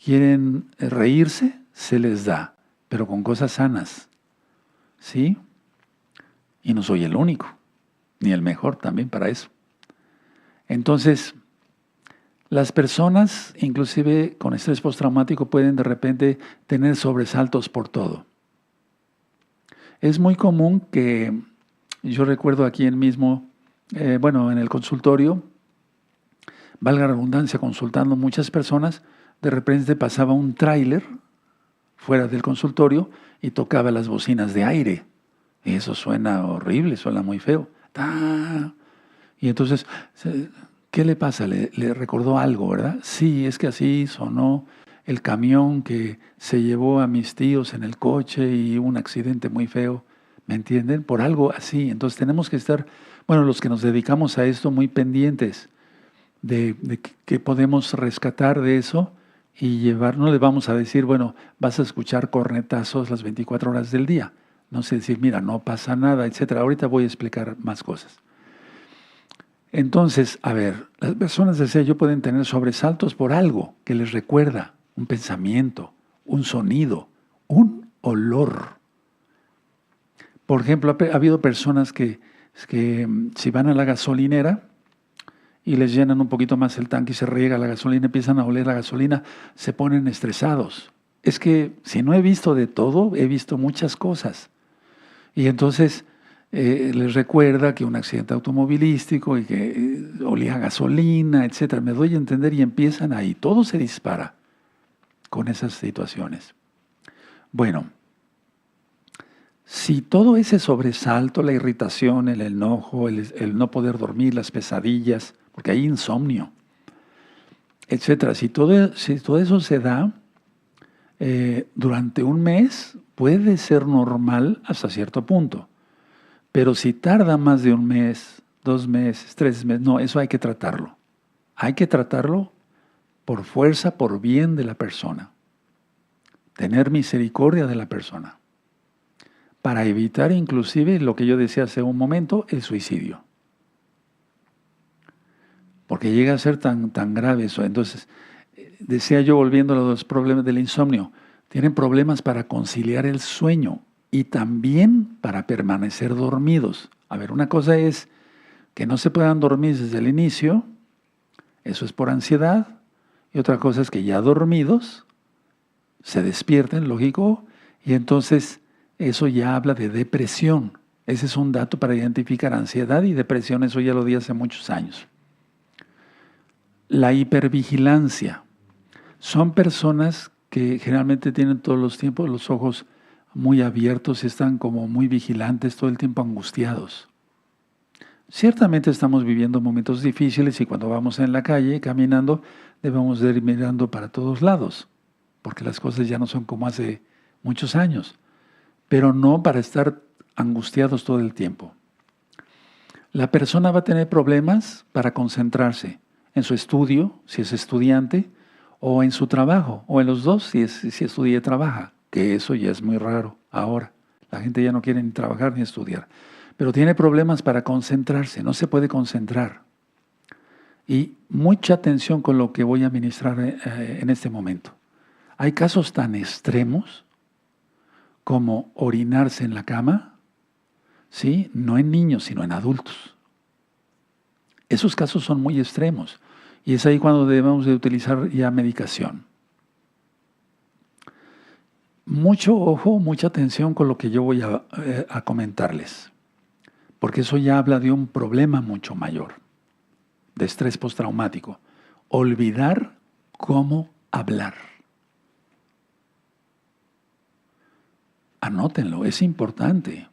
Quieren reírse, se les da, pero con cosas sanas. ¿Sí? Y no soy el único, ni el mejor también para eso. Entonces, las personas, inclusive con estrés postraumático, pueden de repente tener sobresaltos por todo. Es muy común que, yo recuerdo aquí en el consultorio, valga la redundancia, consultando muchas personas, de repente pasaba un tráiler fuera del consultorio y tocaba las bocinas de aire. Y eso suena horrible, suena muy feo. ¡Ah! Y entonces, ¿qué le pasa? Le recordó algo, ¿verdad? Sí, es que así sonó el camión que se llevó a mis tíos en el coche y un accidente muy feo. ¿Me entienden? Por algo así. Entonces tenemos que estar, los que nos dedicamos a esto, muy pendientes de qué podemos rescatar de eso y llevar. No le vamos a decir, vas a escuchar cornetazos las 24 horas del día. No sé decir, mira, no pasa nada, etc. Ahorita voy a explicar más cosas. Entonces, a ver, las personas, decía yo, pueden tener sobresaltos por algo que les recuerda, un pensamiento, un sonido, un olor. Por ejemplo, ha habido personas que si van a la gasolinera y les llenan un poquito más el tanque y se riega la gasolina, empiezan a oler la gasolina, se ponen estresados. Es que si no he visto de todo, he visto muchas cosas. Y entonces les recuerda que un accidente automovilístico y que olía a gasolina, etc. Me doy a entender y empiezan ahí. Todo se dispara con esas situaciones. Bueno, si todo ese sobresalto, la irritación, el enojo, el no poder dormir, las pesadillas, porque hay insomnio, etc. Si todo eso se da durante un mes, puede ser normal hasta cierto punto. Pero si tarda más de 1 mes, 2 meses, 3 meses, no, eso hay que tratarlo. Hay que tratarlo por fuerza, por bien de la persona. Tener misericordia de la persona. Para evitar inclusive lo que yo decía hace un momento, el suicidio. Porque llega a ser tan grave eso. Entonces, decía yo, volviendo a los problemas del insomnio, tienen problemas para conciliar el sueño y también para permanecer dormidos. A ver, una cosa es que no se puedan dormir desde el inicio, eso es por ansiedad, y otra cosa es que ya dormidos se despierten, lógico, y entonces eso ya habla de depresión. Ese es un dato para identificar ansiedad y depresión, eso ya lo di hace muchos años. La hipervigilancia. Son personas que generalmente tienen todos los tiempos los ojos muy abiertos y están como muy vigilantes, todo el tiempo angustiados. Ciertamente estamos viviendo momentos difíciles y cuando vamos en la calle caminando debemos de ir mirando para todos lados, porque las cosas ya no son como hace muchos años, pero no para estar angustiados todo el tiempo. La persona va a tener problemas para concentrarse en su estudio, si es estudiante, o en su trabajo, o en los dos, si estudia y trabaja, que eso ya es muy raro ahora. La gente ya no quiere ni trabajar ni estudiar. Pero tiene problemas para concentrarse, no se puede concentrar. Y mucha atención con lo que voy a ministrar en este momento. Hay casos tan extremos como orinarse en la cama, ¿sí? No en niños, sino en adultos. Esos casos son muy extremos. Y es ahí cuando debemos de utilizar ya medicación. Mucho ojo, mucha atención con lo que yo voy a comentarles. Porque eso ya habla de un problema mucho mayor, de estrés postraumático. Olvidar cómo hablar. Anótenlo, es importante.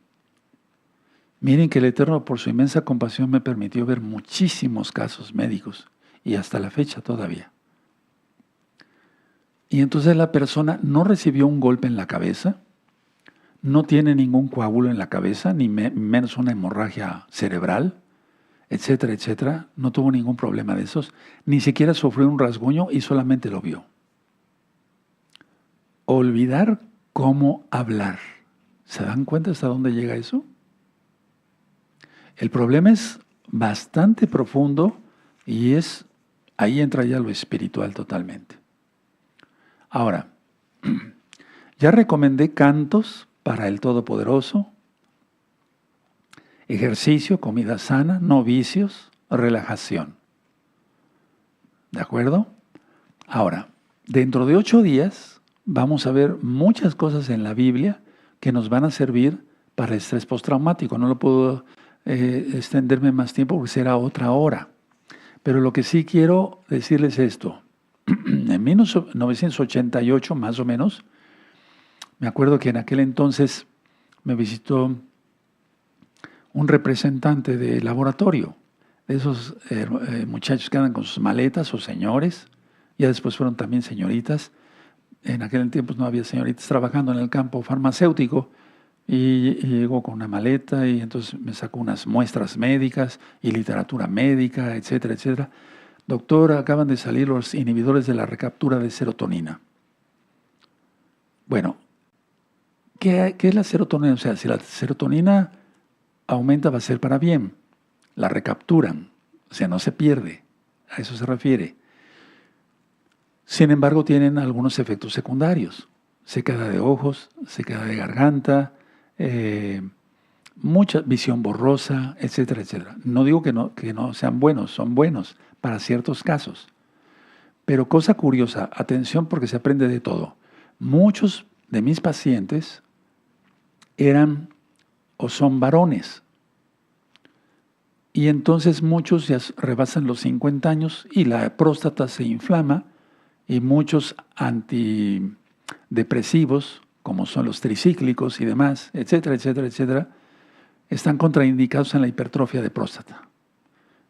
Miren que el Eterno, por su inmensa compasión, me permitió ver muchísimos casos médicos y hasta la fecha todavía. Y entonces la persona no recibió un golpe en la cabeza, no tiene ningún coágulo en la cabeza, ni menos una hemorragia cerebral, etcétera, etcétera. No tuvo ningún problema de esos. Ni siquiera sufrió un rasguño y solamente lo vio. Olvidar cómo hablar. ¿Se dan cuenta hasta dónde llega eso? El problema es bastante profundo y ahí entra ya lo espiritual totalmente. Ahora, ya recomendé cantos para el Todopoderoso, ejercicio, comida sana, no vicios, relajación. ¿De acuerdo? Ahora, dentro de 8 días vamos a ver muchas cosas en la Biblia que nos van a servir para el estrés postraumático. No lo puedo extenderme más tiempo porque será otra hora. Pero lo que sí quiero decirles esto. En 1988, más o menos, me acuerdo que en aquel entonces me visitó un representante de laboratorio, de esos muchachos que andan con sus maletas o señores, ya después fueron también señoritas. En aquel tiempo no había señoritas trabajando en el campo farmacéutico y llegó con una maleta y entonces me sacó unas muestras médicas y literatura médica, etcétera, etcétera. Doctor, acaban de salir los inhibidores de la recaptura de serotonina. Bueno, ¿qué es la serotonina? O sea, si la serotonina aumenta va a ser para bien. La recapturan, o sea, no se pierde. A eso se refiere. Sin embargo, tienen algunos efectos secundarios. Secada de ojos, secada de garganta, mucha visión borrosa, etcétera, etcétera. No digo que no sean buenos, son buenos para ciertos casos. Pero cosa curiosa, atención porque se aprende de todo. Muchos de mis pacientes eran o son varones. Y entonces muchos ya rebasan los 50 años y la próstata se inflama y muchos antidepresivos, como son los tricíclicos y demás, etcétera, etcétera, etcétera, están contraindicados en la hipertrofia de próstata.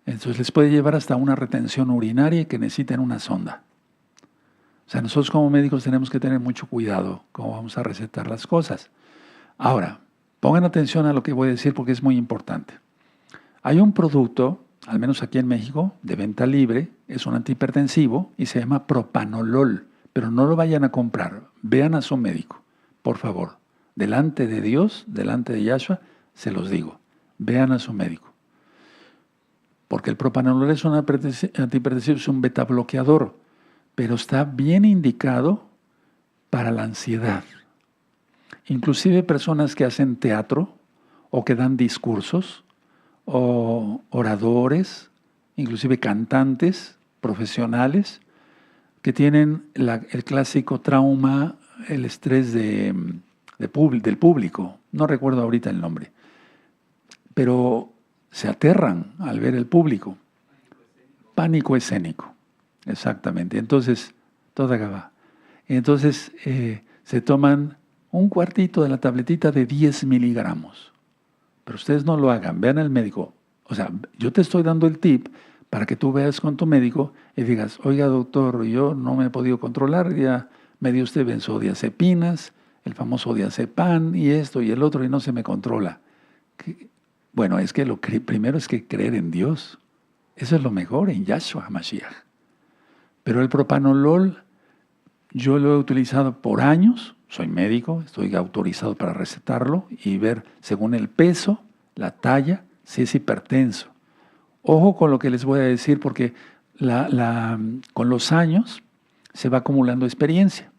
Entonces les puede llevar hasta una retención urinaria y que necesiten una sonda. O sea, nosotros como médicos tenemos que tener mucho cuidado cómo vamos a recetar las cosas. Ahora, Pongan atención a lo que voy a decir porque es muy importante. Hay un producto, al menos aquí en México, de venta libre, es un antihipertensivo y se llama propanolol, pero no lo vayan a comprar, vean a su médico, por favor. Delante de Dios, delante de Yahshua, se los digo, vean a su médico. Porque el propanolol es un antihipertensivo, es un beta bloqueador, pero está bien indicado para la ansiedad. Inclusive personas que hacen teatro o que dan discursos o oradores, inclusive cantantes profesionales que tienen el clásico trauma, el estrés del público. No recuerdo ahorita el nombre, pero se aterran al ver el público. Pánico escénico, exactamente. Entonces, toda gaba. Entonces, se toman un cuartito de la tabletita de 10 miligramos. Pero ustedes no lo hagan, vean al médico. O sea, yo te estoy dando el tip para que tú veas con tu médico y digas, oiga doctor, yo no me he podido controlar, ya me dio usted benzodiazepinas, el famoso diazepam y esto y el otro y no se me controla. Bueno, es que primero es que creer en Dios. Eso es lo mejor, en Yahshua HaMashiach. Pero el propanolol yo lo he utilizado por años. Soy médico, estoy autorizado para recetarlo y ver según el peso, la talla, si es hipertenso. Ojo con lo que les voy a decir porque con los años se va acumulando experiencia.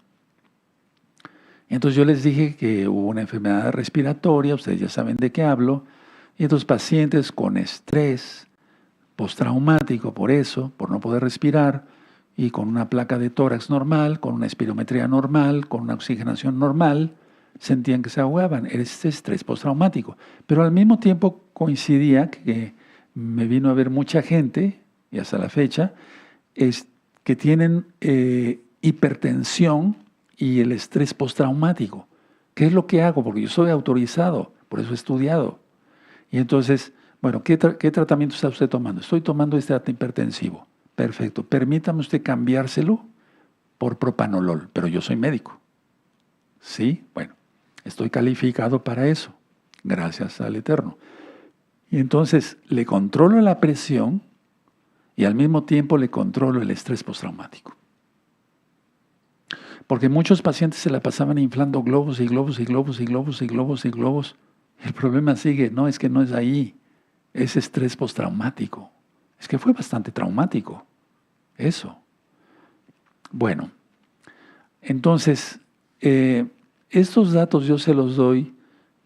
Entonces yo les dije que hubo una enfermedad respiratoria, ustedes ya saben de qué hablo, y estos pacientes con estrés postraumático por eso, por no poder respirar, y con una placa de tórax normal, con una espirometría normal, con una oxigenación normal, sentían que se ahogaban. Era este estrés postraumático. Pero al mismo tiempo coincidía que me vino a ver mucha gente, y hasta la fecha, que tienen hipertensión y el estrés postraumático. ¿Qué es lo que hago? Porque yo soy autorizado, por eso he estudiado. Y entonces, bueno, ¿qué tratamiento está usted tomando? Estoy tomando este antihipertensivo. Perfecto. Permítame usted cambiárselo por propanolol, pero yo soy médico. ¿Sí? Bueno, estoy calificado para eso, gracias al Eterno. Y entonces le controlo la presión y al mismo tiempo le controlo el estrés postraumático. Porque muchos pacientes se la pasaban inflando globos y globos y globos y globos y globos y globos. El problema sigue, no, es que no es ahí, es estrés postraumático. Es que fue bastante traumático, eso. Bueno, entonces, estos datos yo se los doy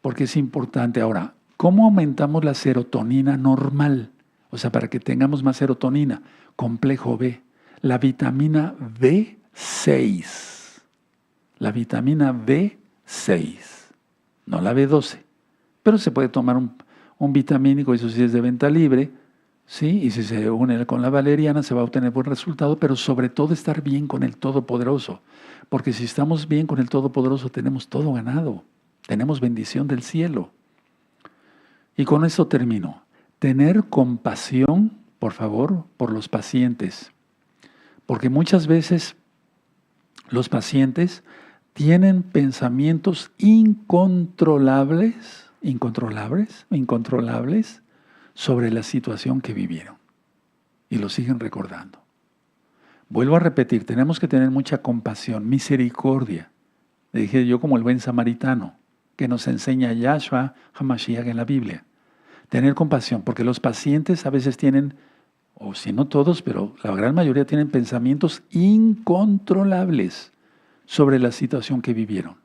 porque es importante. Ahora, ¿cómo aumentamos la serotonina normal? O sea, para que tengamos más serotonina. Complejo B, la vitamina B6. La vitamina B6, no la B12. Pero se puede tomar un vitamínico, eso sí es de venta libre, ¿sí? Y si se une con la valeriana se va a obtener buen resultado, pero sobre todo estar bien con el Todopoderoso. Porque si estamos bien con el Todopoderoso tenemos todo ganado, tenemos bendición del cielo. Y con eso termino. Tener compasión, por favor, por los pacientes. Porque muchas veces los pacientes tienen pensamientos incontrolables sobre la situación que vivieron y lo siguen recordando. Vuelvo a repetir, tenemos que tener mucha compasión, misericordia. Le dije yo como el buen samaritano que nos enseña Yahshua HaMashiach en la Biblia. Tener compasión, porque los pacientes a veces tienen, o si no todos, pero la gran mayoría tienen pensamientos incontrolables sobre la situación que vivieron.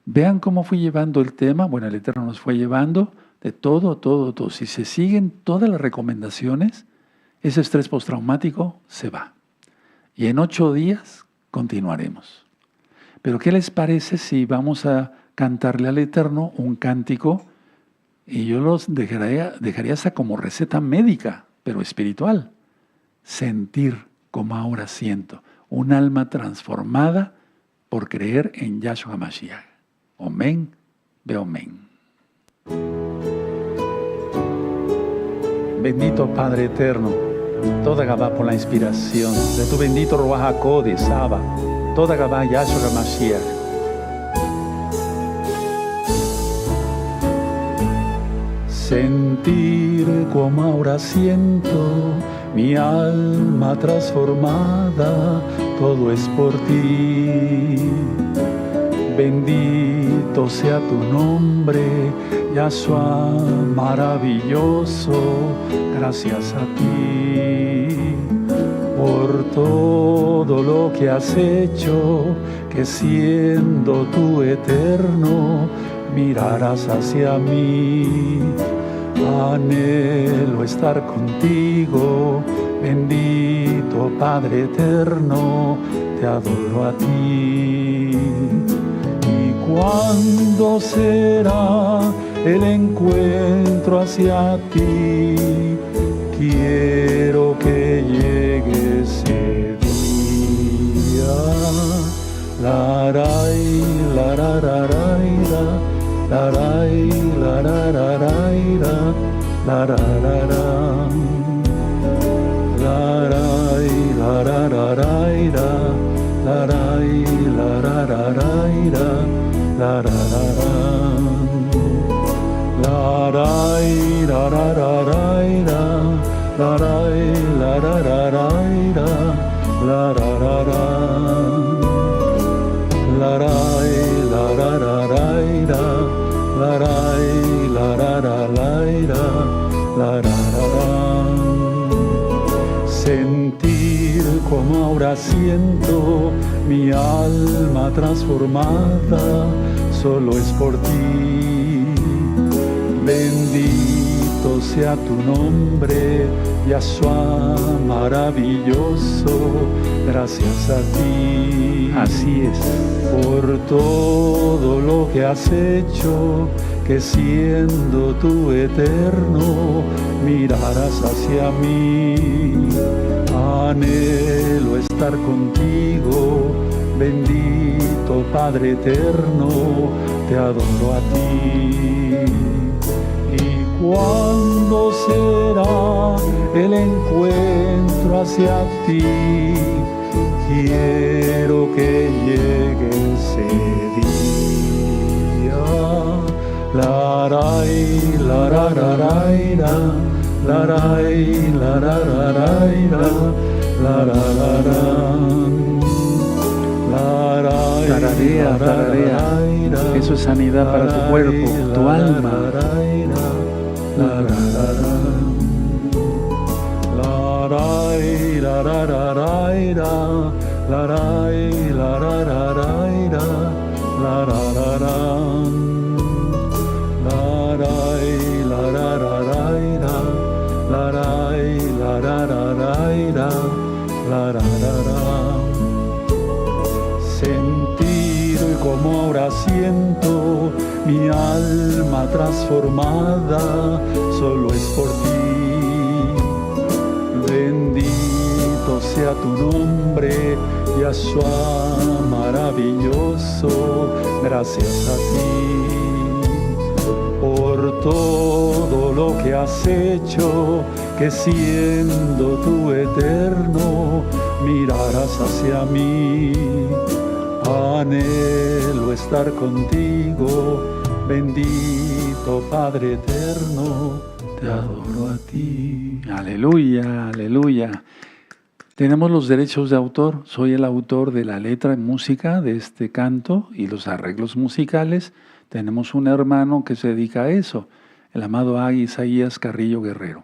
Vean cómo fui llevando el tema. Bueno, el Eterno nos fue llevando de todo. Si se siguen todas las recomendaciones, ese estrés postraumático se va. Y en 8 días continuaremos. Pero ¿qué les parece si vamos a cantarle al Eterno un cántico? Y yo los dejaría hasta como receta médica, pero espiritual. Sentir como ahora siento. Un alma transformada por creer en Yahshua HaMashiach. Amén, amén. Bendito Padre Eterno, toda Gabá por la inspiración de tu bendito Ruach HaKodesh, Abba, toda Gabá Yahshua HaMashiach. Sentir como ahora siento mi alma transformada, todo es por ti. Bendito sea tu nombre, Yahshua maravilloso, gracias a ti por todo lo que has hecho, que siendo tú eterno, mirarás hacia mí. Anhelo estar contigo, bendito Padre eterno, te adoro a ti. ¿Y cuándo será el encuentro hacia ti? Quiero que llegue ese día. Laray, larararaira, laray, larararaira, lararara, laray, larararaira, laray, larararaira, lararara, laray, larararaira, laray, larararaira, lararara, laray, larararaira, laray, larararaira, lararara. Sentir como ahora siento mi alma transformada, solo es por ti. Bendito sea tu nombre, Yahshua maravilloso, gracias a ti. Así es. Por todo lo que has hecho, que siendo tú eterno, mirarás hacia mí. Anhelo estar contigo, bendito Padre eterno, te adoro a ti. ¿Y cuándo será el encuentro hacia ti? Quiero que llegue ese día. Laray, larararaira, laray, larararaira, lararara, laray, tararea, tararea. Eso es sanidad para tu cuerpo, tu alma. Laray, larararaira, laray, larararaira, lararara, laray, larararaira, laray, larararaira, lararara. Sentir como ahora siento mi alma transformada, solo es por ti. Bendito sea tu nombre, Yahshua maravilloso, gracias a ti. Por todo lo que has hecho, que siendo tú eterno, mirarás hacia mí. Anhelo estar contigo, bendito Padre eterno, te adoro a ti. Aleluya, aleluya. Tenemos los derechos de autor. Soy el autor de la letra y música de este canto y los arreglos musicales. Tenemos un hermano que se dedica a eso, el amado Agui Isaías Carrillo Guerrero.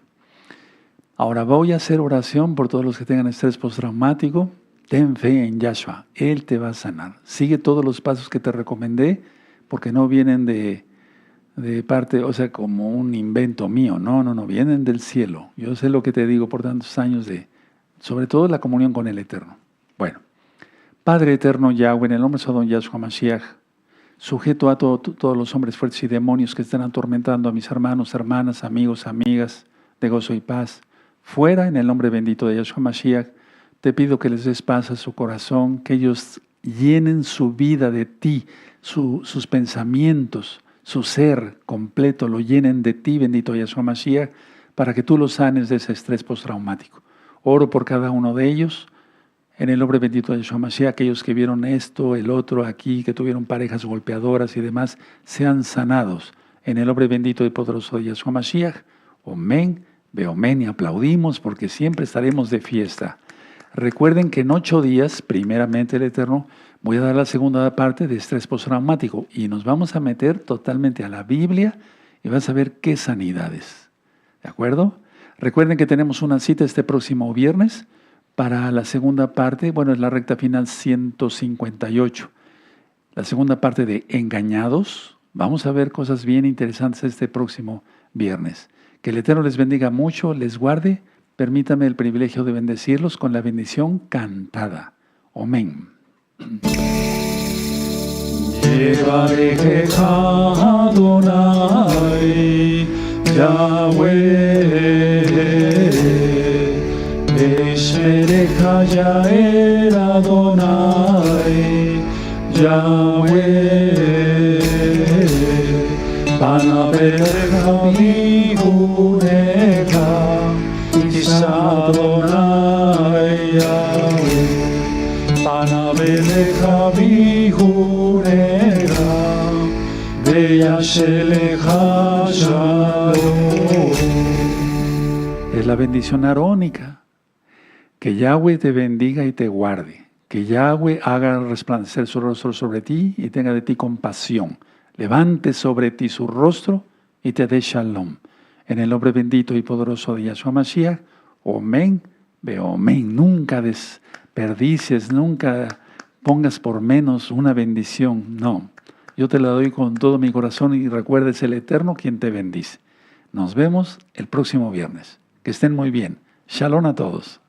Ahora voy a hacer oración por todos los que tengan estrés postraumático. Ten fe en Yahshua, Él te va a sanar. Sigue todos los pasos que te recomendé, porque no vienen de parte, o sea, como un invento mío. No, vienen del cielo. Yo sé lo que te digo por tantos años sobre todo la comunión con el Eterno. Bueno, Padre Eterno Yahweh, en el nombre de don Yahshua Mashiach, sujeto a todos los hombres fuertes y demonios que están atormentando a mis hermanos, hermanas, amigos, amigas de gozo y paz, fuera en el nombre bendito de Yahshua Mashiach. Te pido que les des paz a su corazón, que ellos llenen su vida de ti, sus pensamientos, su ser completo, lo llenen de ti, bendito Yahshua Mashiach, para que tú los sanes de ese estrés postraumático. Oro por cada uno de ellos, en el nombre bendito de Yahshua Mashiach, aquellos que vieron esto, el otro aquí, que tuvieron parejas golpeadoras y demás, sean sanados En el nombre bendito y poderoso de Yeshua Mashiach. Amén, Beomén, y aplaudimos porque siempre estaremos de fiesta. Recuerden que en 8 días, primeramente el Eterno, voy a dar la segunda parte de estrés postraumático y nos vamos a meter totalmente a la Biblia y vas a ver qué sanidades. ¿De acuerdo? Recuerden que tenemos una cita este próximo viernes para la segunda parte, bueno, es la recta final 158. La segunda parte de Engañados. Vamos a ver cosas bien interesantes este próximo viernes. Que el Eterno les bendiga mucho, les guarde. Permítame el privilegio de bendecirlos con la bendición cantada. Amén. Yevarechecha Adonai Yahweh Eshmerecha Yael Adonai Yahweh Panavecha Mihunecha Adonai Yahweh Panavelecha Vihunecha Veyashelecha Shalom. Es la bendición arónica. Que Yahweh te bendiga y te guarde. Que Yahweh haga resplandecer su rostro sobre ti y tenga de ti compasión. Levante sobre ti su rostro y te dé shalom. En el nombre bendito y poderoso de Yeshua Mashiach. Amén, Beomén. Nunca desperdicies, nunca pongas por menos una bendición. No, yo te la doy con todo mi corazón y recuerda, es el Eterno quien te bendice. Nos vemos el próximo viernes. Que estén muy bien. Shalom a todos.